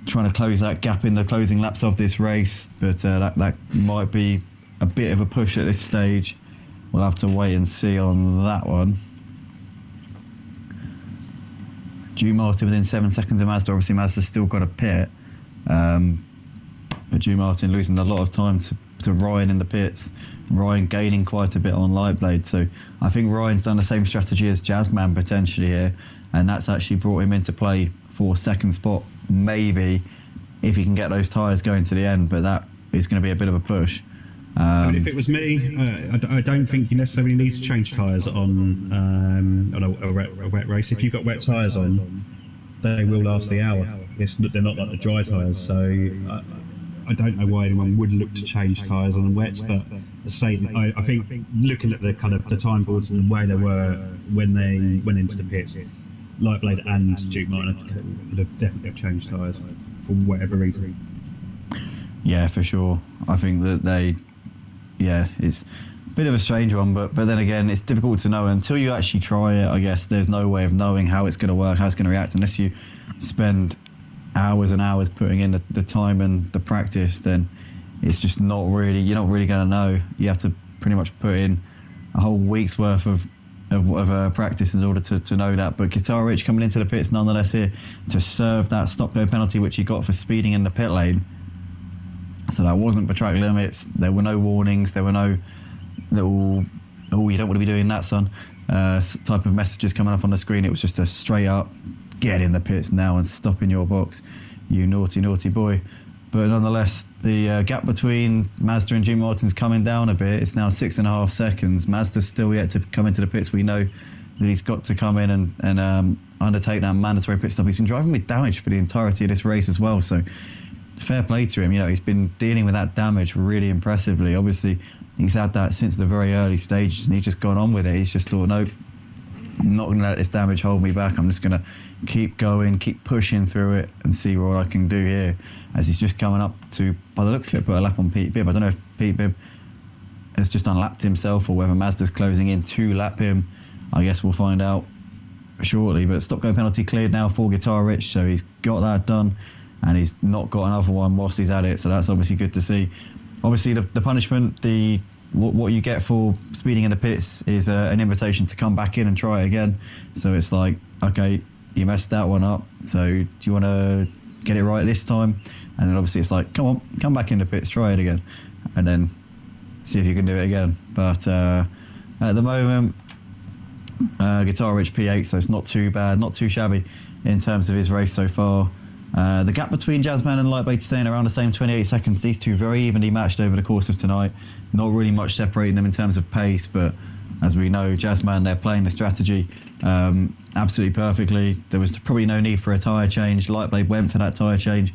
trying to close that gap in the closing laps of this race, but that might be a bit of a push at this stage. We'll have to wait and see on that one. Drew Martin within 7 seconds of Mazda. Obviously Mazda's still got a pit, but Drew Martin losing a lot of time to Ryan in the pits. Ryan gaining quite a bit on Lightblade, so I think Ryan's done the same strategy as Jazzman potentially here, and that's actually brought him into play for second spot, maybe, if he can get those tyres going to the end, but that is going to be a bit of a push. If it was me, I don't think you necessarily need to change tyres on a wet race. If you've got wet tyres on, they will last the hour. They're not like the dry tyres, so I don't know why anyone would look to change tyres on wets, but I think looking at the kind of the time boards and the way they were when they went into the pits, Lightblade and Duke Martin would have definitely changed tyres for whatever reason. Yeah, for sure. I think that it's a bit of a strange one, but then again, it's difficult to know until you actually try it. I guess there's no way of knowing how it's going to work, how it's going to react, unless you spend hours and hours putting in the time and the practice. Then it's just you're not really going to know. You have to pretty much put in a whole week's worth of practice in order to know that. But Guitar Rich coming into the pits nonetheless here to serve that stop-go penalty which he got for speeding in the pit lane. So that wasn't for track limits. There were no warnings. There were no little, oh, you don't want to be doing that, son, type of messages coming up on the screen. It was just a straight up, get in the pits now and stop in your box, you naughty, naughty boy. But nonetheless, the gap between Mazda and Jim Martin's coming down a bit. It's now 6.5 seconds. Mazda's still yet to come into the pits. We know that he's got to come in and undertake that mandatory pit stop. He's been driving with damage for the entirety of this race as well, so fair play to him. He's been dealing with that damage really impressively. Obviously, he's had that since the very early stages, and he's just gone on with it. He's just thought, nope, I'm not going to let this damage hold me back. I'm just going to keep going, keep pushing through it, and see what I can do here. As he's just coming up to, by the looks of it, put a lap on Pete Bibb. I don't know if Pete Bibb has just unlapped himself or whether Mazda's closing in to lap him. I guess we'll find out shortly. But stop-go penalty cleared now for Guitar Rich, so he's got that done. And he's not got another one whilst he's at it, so that's obviously good to see. Obviously, the punishment, what you get for speeding in the pits is an invitation to come back in and try it again. So it's like, okay, you messed that one up, so do you want to get it right this time? And then obviously it's like, come on, come back in the pits, try it again, and then see if you can do it again. But at the moment, Guitar Rich P8, so it's not too bad, not too shabby in terms of his race so far. The gap between Jazzman and Lightblade staying around the same 28 seconds. These two very evenly matched over the course of tonight. Not really much separating them in terms of pace, but as we know, Jazzman, they're playing the strategy absolutely perfectly. There was probably no need for a tyre change. Lightblade went for that tyre change.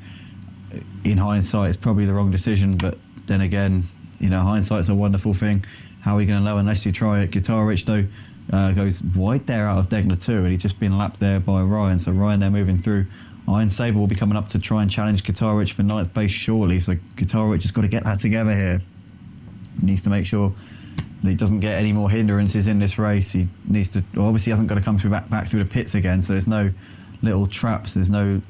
In hindsight, it's probably the wrong decision, but then again, hindsight's a wonderful thing. How are we going to know unless you try it? Guitarich, though, goes wide there out of Degner too, and he's just been lapped there by Ryan. So Ryan, they're moving through. Iron Saber will be coming up to try and challenge Guitarich for 9th place shortly. So Guitarich has got to get that together here. He needs to make sure that he doesn't get any more hindrances in this race. He needs to, obviously he hasn't got to come through back through the pits again, so there's no little traps, he's not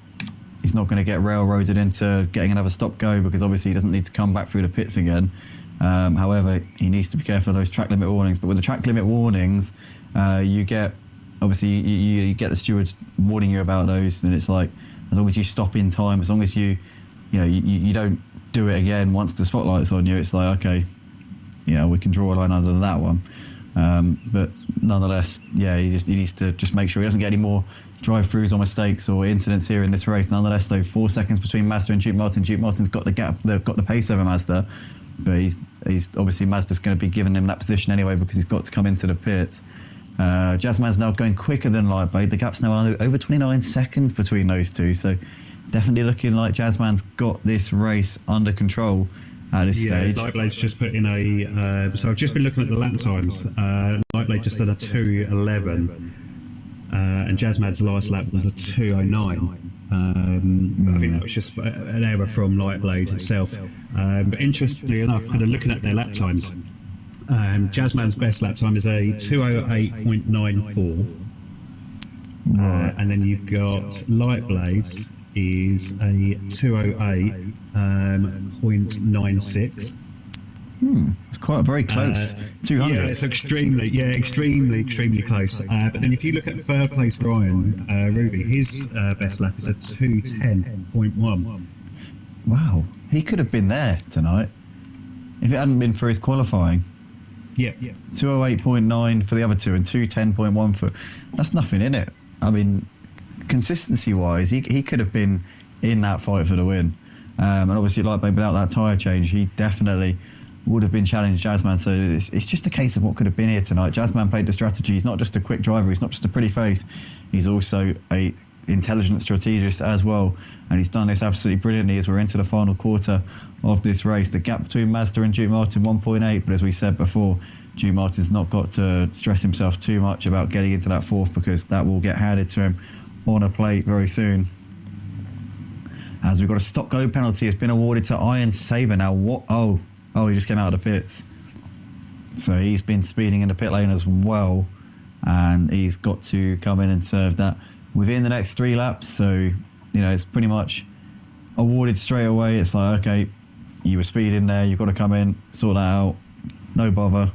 going to get railroaded into getting another stop go, because obviously he doesn't need to come back through the pits again. However, he needs to be careful of those track limit warnings. But with the track limit warnings, you get, obviously you get the stewards warning you about those, and it's like, as long as you stop in time, as long as you don't do it again once the spotlight's on you, it's like, okay, we can draw a line under that one. But nonetheless, he needs to just make sure he doesn't get any more drive-throughs or mistakes or incidents here in this race. Nonetheless, though, 4 seconds between Mazda and Duke Martin. Duke Martin's got the gap, they've got the pace over Mazda, but he's obviously, Mazda's going to be giving him that position anyway, because he's got to come into the pits. Jazzman's now going quicker than Lightblade. The gap's now over 29 seconds between those two, so definitely looking like Jazzman's got this race under control at this stage. Lightblade's just put in a... so I've just been looking at the lap times. Lightblade just did a 2:11, and Jazzman's last lap was a 2:09. I think that was just an error from Lightblade itself. But interestingly enough, kind of looking at their lap times, Jazzman's best lap time is a 2:08.94, and then you've got Lightblade's is a 2:08.96. It's quite very close. 200. Yeah, it's extremely close. But then if you look at third place Ryan Ruby, his best lap is a 2:10.1. Wow, he could have been there tonight if it hadn't been for his qualifying. Yeah. 2:08.9 for the other two and 2:10.1 for... That's nothing in it. I mean, consistency-wise, he could have been in that fight for the win. And obviously, like without that tyre change, he definitely would have been challenged Jazzman. So it's just a case of what could have been here tonight. Jazzman played the strategy. He's not just a quick driver. He's not just a pretty face. He's also a intelligent strategist as well. And he's done this absolutely brilliantly as we're into the final quarter of this race. The gap between Mazda and Duke Martin, 1.8. But as we said before, Duke Martin's not got to stress himself too much about getting into that fourth, because that will get handed to him on a plate very soon. As we've got a stop-go penalty, it's been awarded to Iron Saber. Now, what? Oh, he just came out of the pits. So he's been speeding in the pit lane as well, and he's got to come in and serve that within the next 3 laps. So, it's pretty much awarded straight away. It's like, okay, you were speeding there, you've got to come in, sort that out, no bother.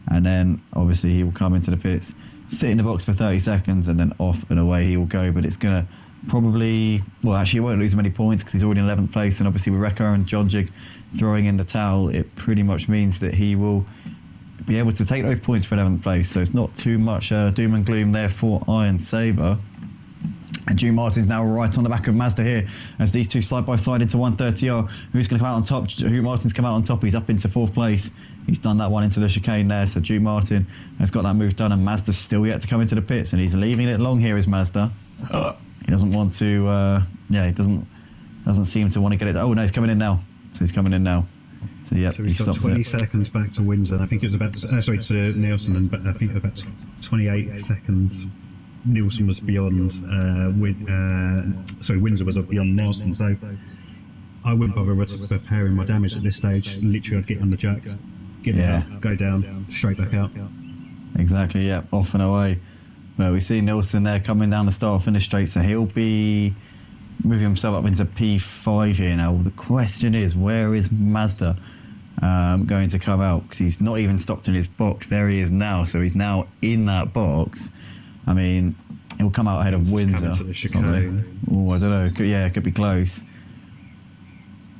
And then, obviously, he will come into the pits, sit in the box for 30 seconds, and then off and away he will go. But it's going to probably... Well, actually, he won't lose many points because he's already in 11th place. And obviously, with Rekka and Jonjig throwing in the towel, it pretty much means that he will be able to take those points for 11th place. So it's not too much doom and gloom there for Iron Saber. And Duke Martin's now right on the back of Mazda here as these two side by side into 130R. Who's going to come out on top? Duke Martin's come out on top. He's up into 4th place. He's done that one into the chicane there. So Duke Martin has got that move done, and Mazda's still yet to come into the pits, and he's leaving it long here, is Mazda. He doesn't want to. He doesn't seem to want to get it. Oh no, he's coming in now. So he's coming in now. So yeah, so he's got 20 seconds back to Windsor. I think it was about to Nielsen, and I think about 28 seconds. Nielsen was beyond. Windsor was beyond Nelson. So I wouldn't bother repairing my damage at this stage. Literally, I'd get on the jacks, get out, go down, straight back out. Exactly. Yeah, off and away. Well, we see Nielsen there coming down the start-finish straight, so he'll be moving himself up into P5 here now. The question is, where is Mazda going to come out? Because he's not even stopped in his box. There he is now, so he's now in that box. I mean, he'll come out ahead of Windsor. Oh, I don't know. It could be close.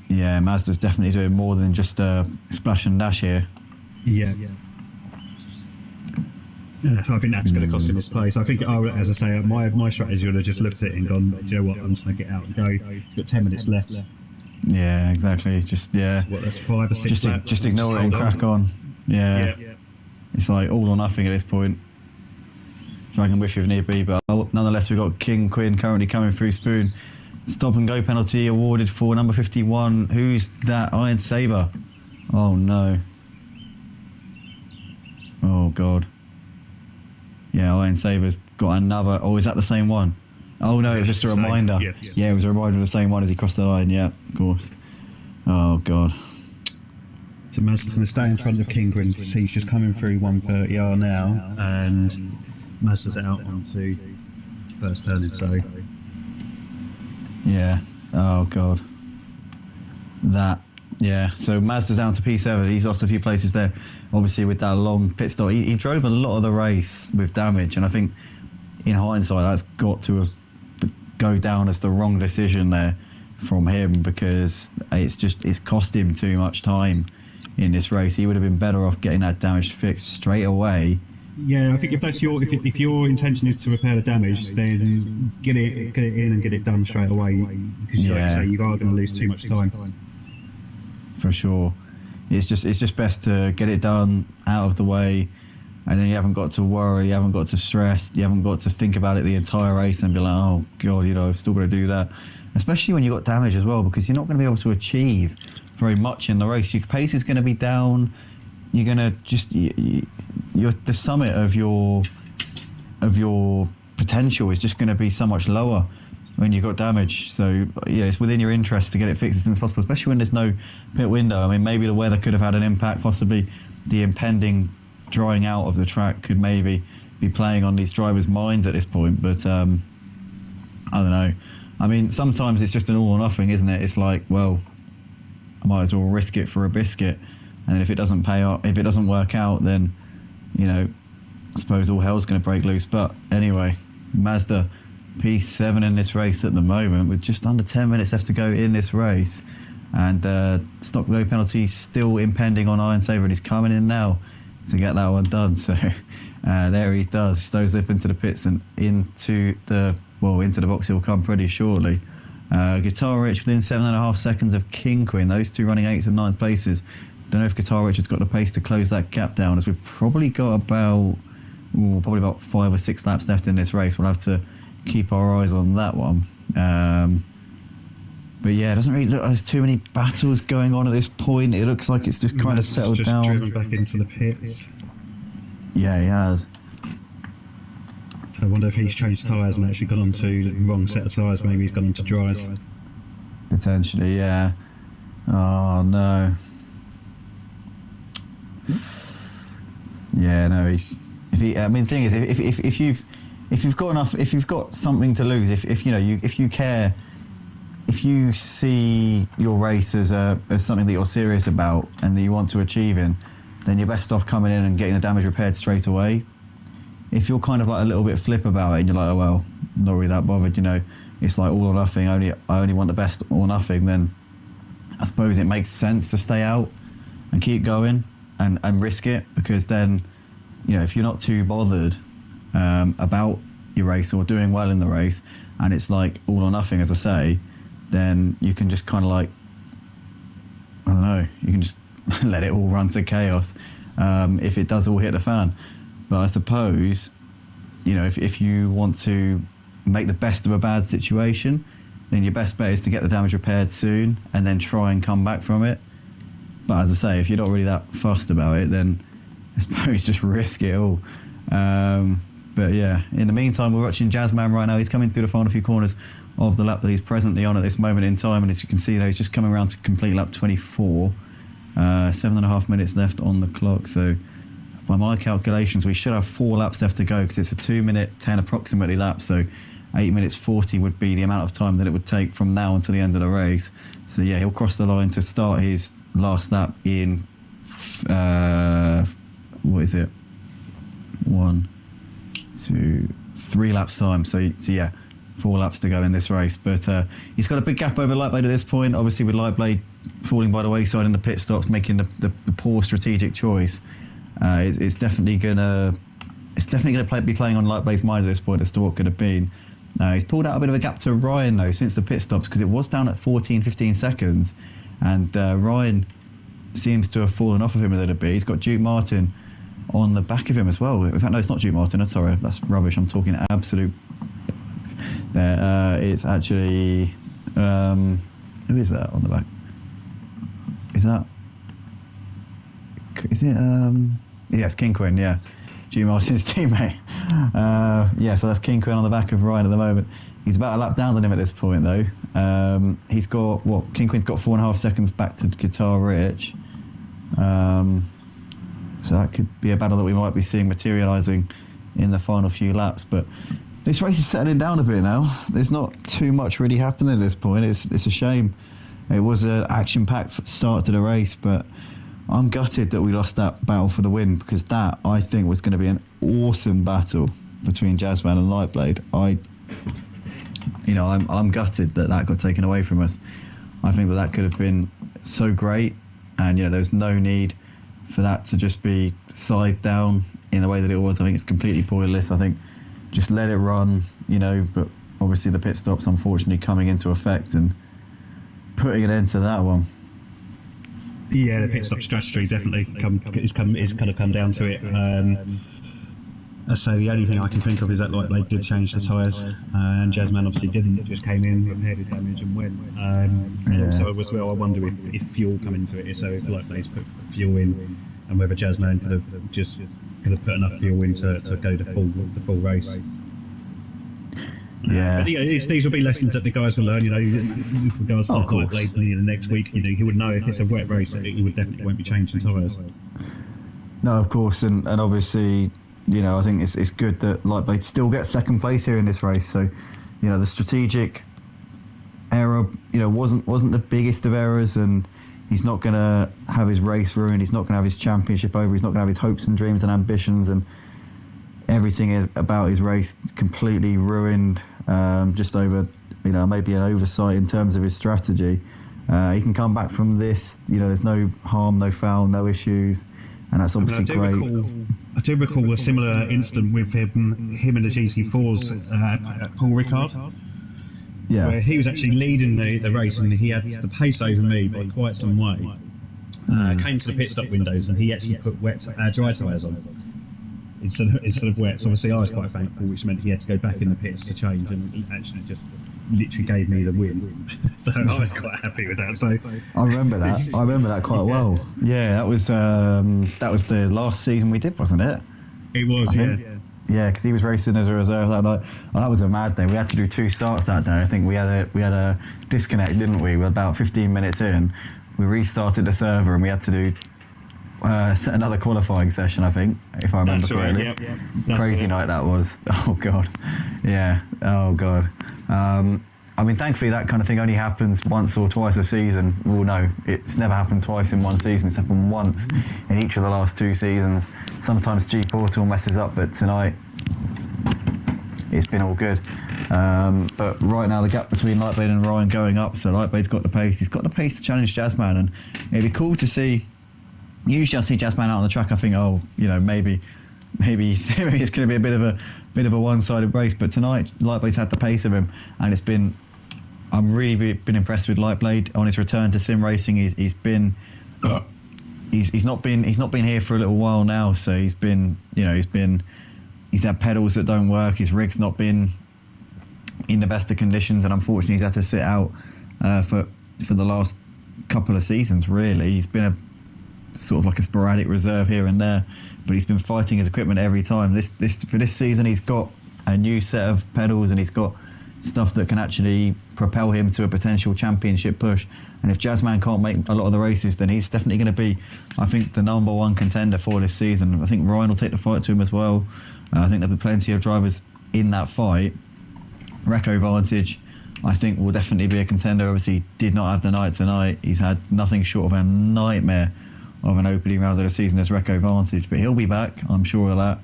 Yeah, Mazda's definitely doing more than just a splash and dash here. Yeah. So I think that's going to cost him his place. I think, as I say, my strategy would have just looked at it and gone, do you know what, I'm just going to get out and go. You've got 10 minutes left. Yeah, exactly. Just, So what, that's 5 or 6 laps. Just ignore it and crack on. Yeah. It's like all or nothing at this point. Dragon Wish if need be, but nonetheless we've got King Quinn currently coming through Spoon. Stop and go penalty awarded for number 51. Who's that? Iron Saber. Oh no. Oh god. Yeah, Iron Saber's got another. Oh, is that the same one? Oh no, it was just a reminder. Yeah, it was a reminder of the same one as he crossed the line. Yeah, of course. Oh god. So Mazda's going to stay in front of King Quinn because he's just coming through 130R now, and Mazda's out onto first turning. So. Yeah. Oh god. That. Yeah. So Mazda's down to P7. He's lost a few places there. Obviously, with that long pit stop, he drove a lot of the race with damage, and I think in hindsight that's got to have go down as the wrong decision there from him, because it's cost him too much time in this race. He would have been better off getting that damage fixed straight away. Yeah, I think if that's if your intention is to repair the damage, then get it in and get it done straight away, because like you say, you are going to lose too much time. For sure. It's just best to get it done, out of the way, and then you haven't got to worry, you haven't got to stress, you haven't got to think about it the entire race and be like, oh god, I've still got to do that. Especially when you've got damage as well, because you're not going to be able to achieve very much in the race. Your pace is going to be down. You're going to just you're the summit of your potential is just going to be so much lower when you've got damage. So yeah, it's within your interest to get it fixed as soon as possible, especially when there's no pit window. I mean, maybe the weather could have had an impact, possibly the impending drying out of the track could maybe be playing on these drivers' minds at this point, but I don't know. I mean, sometimes it's just an all or nothing, isn't it? It's like, well, I might as well risk it for a biscuit, and if it doesn't pay off, if it doesn't work out, then I suppose all hell's going to break loose. But anyway, Mazda P7 in this race at the moment, with just under 10 minutes left to go in this race, and stop go penalty still impending on Iron Saber, and he's coming in now to get that one done. So there he does, stows up into the pits and into the box he'll come pretty shortly. Guitar Rich within 7.5 seconds of King Quinn, those two running 8th and 9th places. Don't know if Guitar Rich has got the pace to close that gap down, as we've probably got about 5 or 6 laps left in this race. We'll have to keep our eyes on that one. But yeah, it doesn't really look like there's too many battles going on at this point. It looks like it's just kind of settled down. Driven back into the pits. Yeah, he has. So I wonder if he's changed tyres and actually gone on to the wrong set of tyres. Maybe he's gone on to dries. Potentially, yeah. Oh no. Yeah, no. The thing is, if you've got something to lose, if you care, if you see your race as something that you're serious about and that you want to achieve in, then you're best off coming in and getting the damage repaired straight away. If you're kind of like a little bit flip about it and you're like, oh well, I'm not really that bothered, it's like all or nothing, I only want the best or nothing, then I suppose it makes sense to stay out and keep going and risk it, because then, if you're not too bothered about your race or doing well in the race, and it's like all or nothing, as I say, then you can just kind of like, I don't know, you can just let it all run to chaos if it does all hit the fan. But I suppose, if you want to make the best of a bad situation, then your best bet is to get the damage repaired soon and then try and come back from it. But as I say, if you're not really that fussed about it, then I suppose just risk it all. But yeah, in the meantime, we're watching Jazzman right now. He's coming through the final few corners of the lap that he's presently on at this moment in time, and as you can see there, he's just coming around to complete lap 24. 7.5 minutes left on the clock, so by my calculations we should have 4 laps left to go, because it's a 2-minute 10 approximately lap, so 8 minutes 40 would be the amount of time that it would take from now until the end of the race. So yeah, he'll cross the line to start his last lap in 1, 2, 3 laps time. So yeah, 4 laps to go in this race, but he's got a big gap over Lightblade at this point, obviously with Lightblade falling by the wayside in the pit stops, making the poor strategic choice. It's definitely gonna be playing on Lightblade's mind at this point as to what could have been. He's pulled out a bit of a gap to Ryan though since the pit stops, because it was down at 14-15 seconds, and Ryan seems to have fallen off of him a little bit. He's got Duke Martin on the back of him as well. In fact, no, it's not Duke Martin. I'm sorry, that's rubbish. I'm talking absolute. There, it's actually who is that on the back? Is it? Yes, King Quinn. Yeah, Duke Martin's teammate. So that's King Quinn on the back of Ryan at the moment. He's about a lap down than him at this point, though. He's got King Quinn's got 4.5 seconds back to Guitar Rich. So that could be a battle that we might be seeing materialising in the final few laps. But this race is settling down a bit now. There's not too much really happening at this point. It's a shame. It was an action-packed start to the race, but I'm gutted that we lost that battle for the win, because that, I think, was going to be an awesome battle between Jazzman and Lightblade. I'm gutted that got taken away from us. I think that could have been so great, and there's no need for that to just be scythed down in the way that it was. I think it's completely pointless. I think just let it run, but obviously the pit stops unfortunately coming into effect and putting an end to that one. Yeah, the pit stop strategy definitely is kind of come down to it. So the only thing I can think of is that they did change the tyres, and Jazzman obviously didn't. It just came in, repaired his damage, and went. Also as well, I wonder if fuel come into it. So if Lightblade's put fuel in, and whether Jazzman could have put enough fuel in to go the full race. Yeah. But these will be lessons that the guys will learn. If regards to Lightblade the next week, he would know if it's a wet race, he would definitely won't be changing tyres. No, of course, and obviously. I think it's good that Lightblade still gets second place here in this race. So, the strategic error, wasn't the biggest of errors, and he's not going to have his race ruined. He's not going to have his championship over. He's not going to have his hopes and dreams and ambitions and everything about his race completely ruined. Just over, maybe an oversight in terms of his strategy. He can come back from this. There's no harm, no foul, no issues. And that's obviously great. I do recall a similar incident with him and the GT4's Paul Ricard. Yeah. Where he was actually leading the race, and he had the pace over me by quite some way. Came to the pit stop windows, and he actually put dry tyres on instead of wet. So obviously I was quite thankful, which meant he had to go back in the pits to change, and he actually just literally gave me the win. So I was quite happy with that. So I remember that quite well. Yeah, that was the last season we did, wasn't it? It was, yeah. Yeah, because he was racing as a reserve that night. Oh, that was a mad day. We had to do 2 starts that day. I think we had a disconnect, didn't we? We were about 15 minutes in. We restarted the server and we had to do another qualifying session, I think, if I remember correctly. Right, yep. Crazy night that was. Oh god. Yeah. Oh god. Thankfully that kind of thing only happens once or twice a season. Well, no, it's never happened twice in one season. It's happened once in each of the last 2 seasons. Sometimes G-Portal messes up, but tonight it's been all good. But right now the gap between Lightblade and Ryan going up, so Lightblade's got the pace. He's got the pace to challenge Jazzman, and it'd be cool to see. Usually I see Jazzman out on the track, I think, maybe it's going to be a bit of a one-sided race. But tonight, Lightblade's had the pace of him, and I'm really been impressed with Lightblade on his return to sim racing. He's not been here for a little while now, so he's had pedals that don't work. His rig's not been in the best of conditions, and unfortunately he's had to sit out for the last couple of seasons. Really, he's been a sort of like a sporadic reserve here and there, but he's been fighting his equipment every time. For this season, he's got a new set of pedals, and he's got stuff that can actually propel him to a potential championship push. And if Jazzman can't make a lot of the races, then he's definitely going to be, I think, the number 1 contender for this season. I think Ryan will take the fight to him as well. I think there'll be plenty of drivers in that fight. Recco Vantage, I think, will definitely be a contender. Obviously, did not have the night tonight. He's had nothing short of a nightmare of an opening round of the season as Recco Vantage, but he'll be back, I'm sure of that.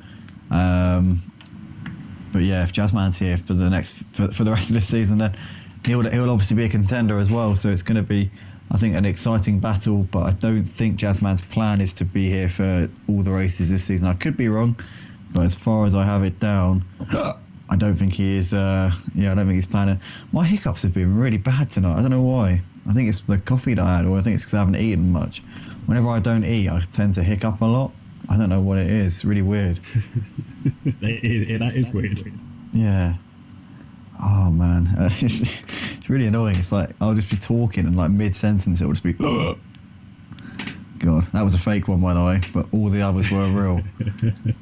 But yeah, if Jazzman's here for the rest of this season, then he'll obviously be a contender as well. So it's going to be, I think, an exciting battle. But I don't think Jazzman's plan is to be here for all the races this season. I could be wrong, but as far as I have it down, I don't think he is. I don't think he's planning. My hiccups have been really bad tonight. I don't know why. I think it's the coffee that I had, or I think it's because I haven't eaten much. Whenever I don't eat, I tend to hiccup a lot. I don't know what it is. It's really weird. That is weird. Yeah. Oh man, it's really annoying. It's like I'll just be talking and like mid-sentence it'll just be. Ugh. God, that was a fake one by the way, but all the others were real.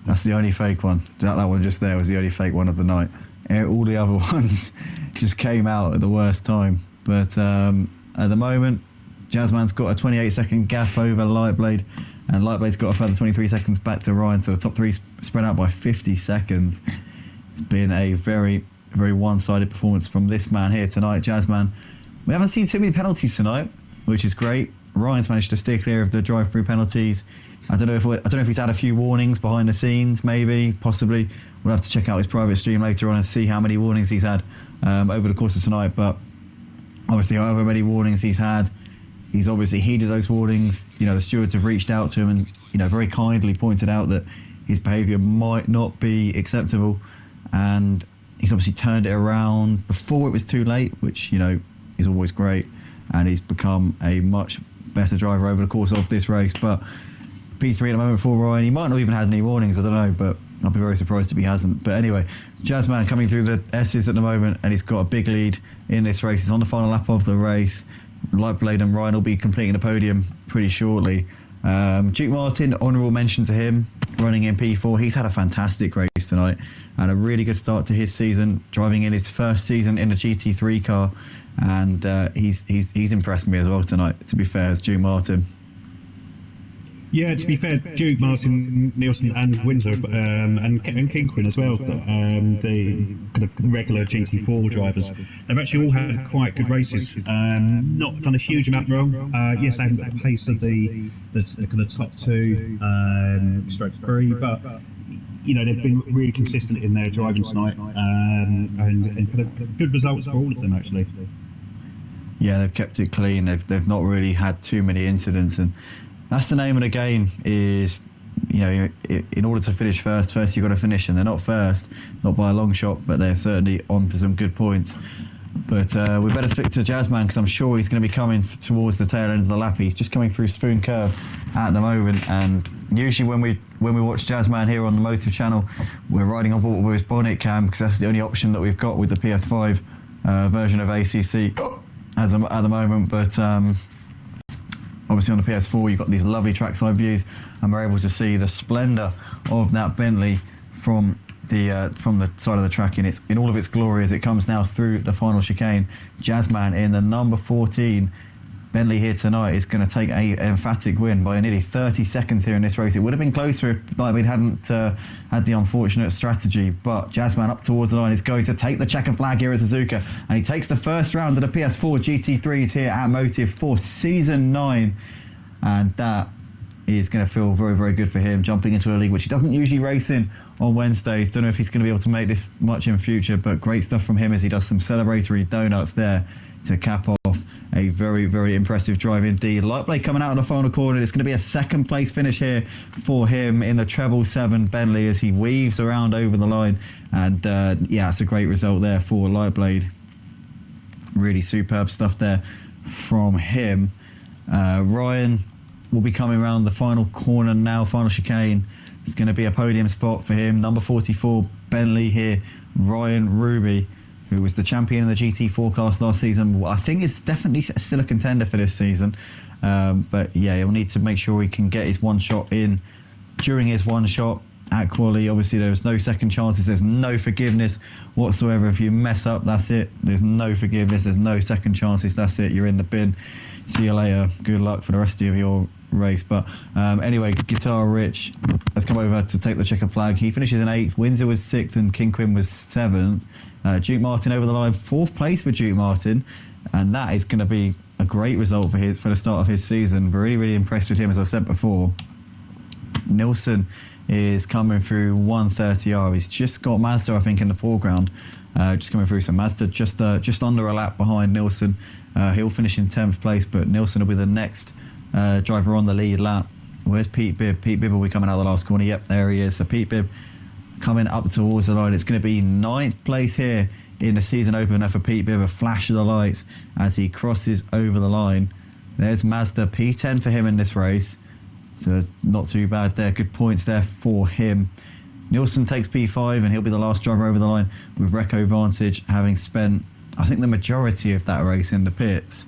That's the only fake one. That one just there was the only fake one of the night. All the other ones just came out at the worst time. But at the moment, Jazzman's got a 28-second gap over Lightblade, and Lightblade's got a further 23 seconds back to Ryan. So the top three spread out by 50 seconds. It's been a very, very one-sided performance from this man here tonight, Jazzman. We haven't seen too many penalties tonight, which is great. Ryan's managed to steer clear of the drive-through penalties. I don't know if he's had a few warnings behind the scenes, maybe, possibly. We'll have to check out his private stream later on and see how many warnings he's had over the course of tonight. But obviously, however many warnings he's had, he's obviously heeded those warnings. You know, the stewards have reached out to him and, you know, very kindly pointed out that his behaviour might not be acceptable, and he's obviously turned it around before it was too late, which, you know, is always great, and he's become a much better driver over the course of this race. But P3 at the moment for Ryan. He might not even had any warnings, I don't know, but I'll be very surprised if he hasn't. But anyway, Jazzman coming through the S's at the moment, and he's got a big lead in this race. He's on the final lap of the race. Lightblade and Ryan will be completing the podium pretty shortly. Duke Martin, honourable mention to him, running in P4. He's had a fantastic race tonight and a really good start to his season, driving in his first season in a GT3 car, and he's impressed me as well tonight, to be fair, as Duke Martin. Yeah, to be fair, Duke, Martin, Nielsen and Windsor and Kinquin as well, the kind of regular GT4 drivers, they've actually all had quite good races. Not done a huge amount wrong. Yes, they haven't got the pace of the kind of top two, stroke three, but you know, they've been really consistent in their driving tonight, and kind of good results for all of them actually. Yeah, they've kept it clean. They've not really had too many incidents, and that's the name of the game. Is, you know, in order to finish first you've got to finish, and they're not first, not by a long shot, but they're certainly on for some good points. But we better flick to Jazzman, because I'm sure he's going to be coming towards the tail end of the lap. He's just coming through Spoon Curve at the moment, and usually when we watch Jazzman here on the Motive channel, we're riding on board with his bonnet cam, because that's the only option that we've got with the PS5 version of ACC at the moment. But obviously on the PS4 you've got these lovely trackside views, and we're able to see the splendour of that Bentley from the side of the track in all of its glory as it comes now through the final chicane. Jazzman in the number 14 Bentley here tonight is going to take an emphatic win by nearly 30 seconds here in this race. It would have been closer if Lightweight hadn't had the unfortunate strategy, but Jazzman up towards the line is going to take the checkered flag here at Suzuka, and he takes the first round of the PS4 GT3s here at Motive for Season 9, and that is going to feel very, very good for him, jumping into a league which he doesn't usually race in on Wednesdays. Don't know if he's going to be able to make this much in future, but great stuff from him as he does some celebratory donuts there to cap off a very, very impressive drive indeed. Lightblade coming out of the final corner. It's going to be a second place finish here for him in the treble 7 Bentley as he weaves around over the line, and yeah, it's a great result there for Lightblade. Really superb stuff there from him. Ryan will be coming around the final corner now, final chicane. It's going to be a podium spot for him. Number 44 Bentley here, Ryan Ruby, who was the champion in the GT4 class last season. I think is definitely still a contender for this season. But yeah, he'll need to make sure he can get his one shot in during his one shot at quali. Obviously, there's no second chances. There's no forgiveness whatsoever. If you mess up, that's it. There's no forgiveness. There's no second chances. That's it. You're in the bin. See you later. Good luck for the rest of your race. But anyway, Guitar Rich has come over to take the checkered flag. He finishes in 8th. Windsor was 6th and Kinquin was 7th. Duke Martin over the line, 4th place for Duke Martin, and that is going to be a great result for the start of his season. We're really, really impressed with him, as I said before. Nielsen is coming through 130R. He's just got Mazda, I think, in the foreground. Just coming through, so Mazda just under a lap behind Nielsen. He'll finish in 10th place, but Nielsen will be the next driver on the lead lap. Where's Pete Bibb? Pete Bibb will be coming out of the last corner. Yep, there he is. So Pete Bibb coming up towards the line. It's going to be 9th place here in the season opener for Pete Bibb. A flash of the lights as he crosses over the line. There's Mazda, P10 for him in this race. So not too bad there. Good points there for him. Nielsen takes P5 and he'll be the last driver over the line with Reco Vantage, having spent, I think, the majority of that race in the pits,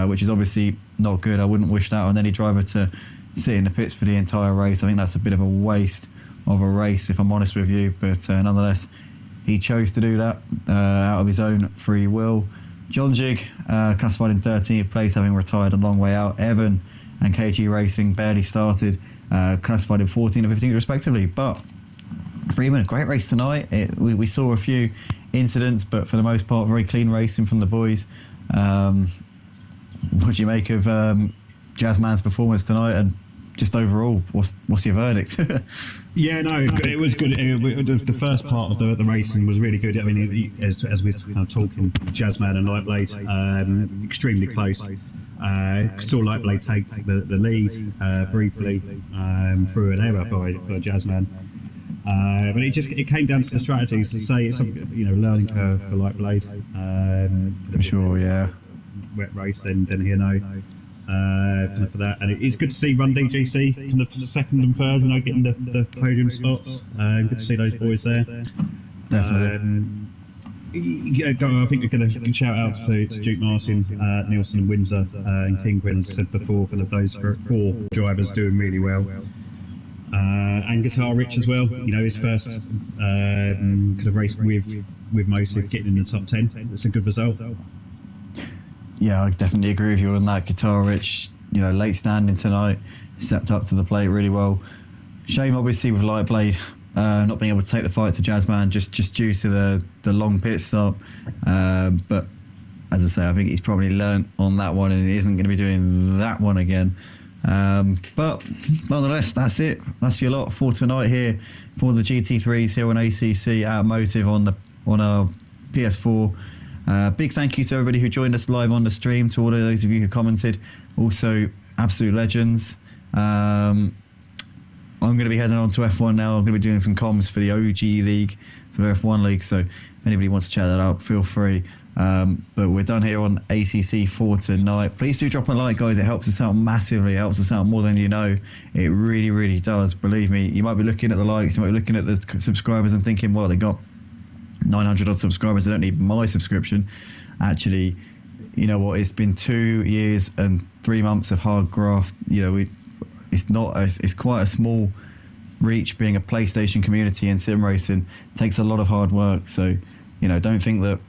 which is obviously not good. I wouldn't wish that on any driver to sit in the pits for the entire race. I think that's a bit of a waste of a race, if I'm honest with you. But nonetheless, he chose to do that out of his own free will. John Jig classified in 13th place, having retired a long way out. Evan and KG Racing barely started, classified in 14th and 15th respectively. But Freeman, a great race tonight. We saw a few incidents, but for the most part, very clean racing from the boys. What do you make of Jazzman's performance tonight, and just overall, what's your verdict? Yeah, no, it was good. The first part of the racing was really good. I mean, as we were kind of talking, Jazzman and Lightblade, extremely close. Saw Lightblade take the lead briefly through an error by Jazzman. But it came down to the strategies. To say it's a learning curve for Lightblade. For sure, yeah. Wet race, then kind of for that, and it's good to see Run DGC kind of second and third, getting the podium spots. Good to see those boys there. Definitely. I think we're going to shout out to Duke Martin, Nielsen and Windsor, and Kingwin, as I said before, kind of those four drivers doing really well. And Guitar Rich as well, his first kind of race with Mosif, getting in the top 10. It's a good result. Yeah, I definitely agree with you on that. Guitar Rich, late standing tonight, stepped up to the plate really well. Shame, obviously, with Lightblade not being able to take the fight to Jazzman just due to the long pit stop. But as I say, I think he's probably learnt on that one and he isn't going to be doing that one again. But nonetheless, that's it. That's your lot for tonight here for the GT3s here on ACC Automotive on our PS4. Big thank you to everybody who joined us live on the stream, to all of those of you who commented, also absolute legends. I'm going to be heading on to F1 now. I'm going to be doing some comms for the OG League, for the F1 League, so if anybody wants to check that out, feel free. But we're done here on ACC for tonight. Please do drop a like, guys. It helps us out massively. It helps us out more than you know. It really, really does. Believe me, you might be looking at the likes, you might be looking at the subscribers and thinking, well, they got 900 odd subscribers, they don't need my subscription. Actually, you know what, it's been 2 years and 3 months of hard graft. It's quite a small reach, being a PlayStation community in sim racing. It takes a lot of hard work, so don't think that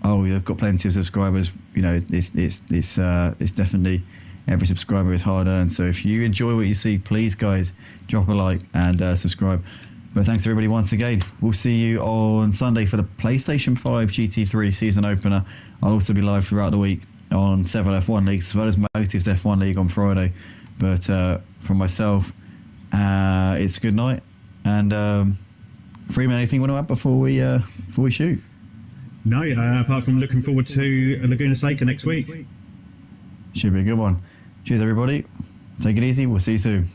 you've got plenty of subscribers. It's definitely, every subscriber is hard earned. So if you enjoy what you see, please guys, drop a like and subscribe. But thanks everybody once again. We'll see you on Sunday for the PlayStation 5 GT3 season opener. I'll also be live throughout the week on several F1 leagues, as well as Motive's F1 League on Friday. But from myself, it's a good night. And Freeman, anything you want to add before we shoot? No, apart from looking forward to Laguna Seca next week. Should be a good one. Cheers everybody. Take it easy. We'll see you soon.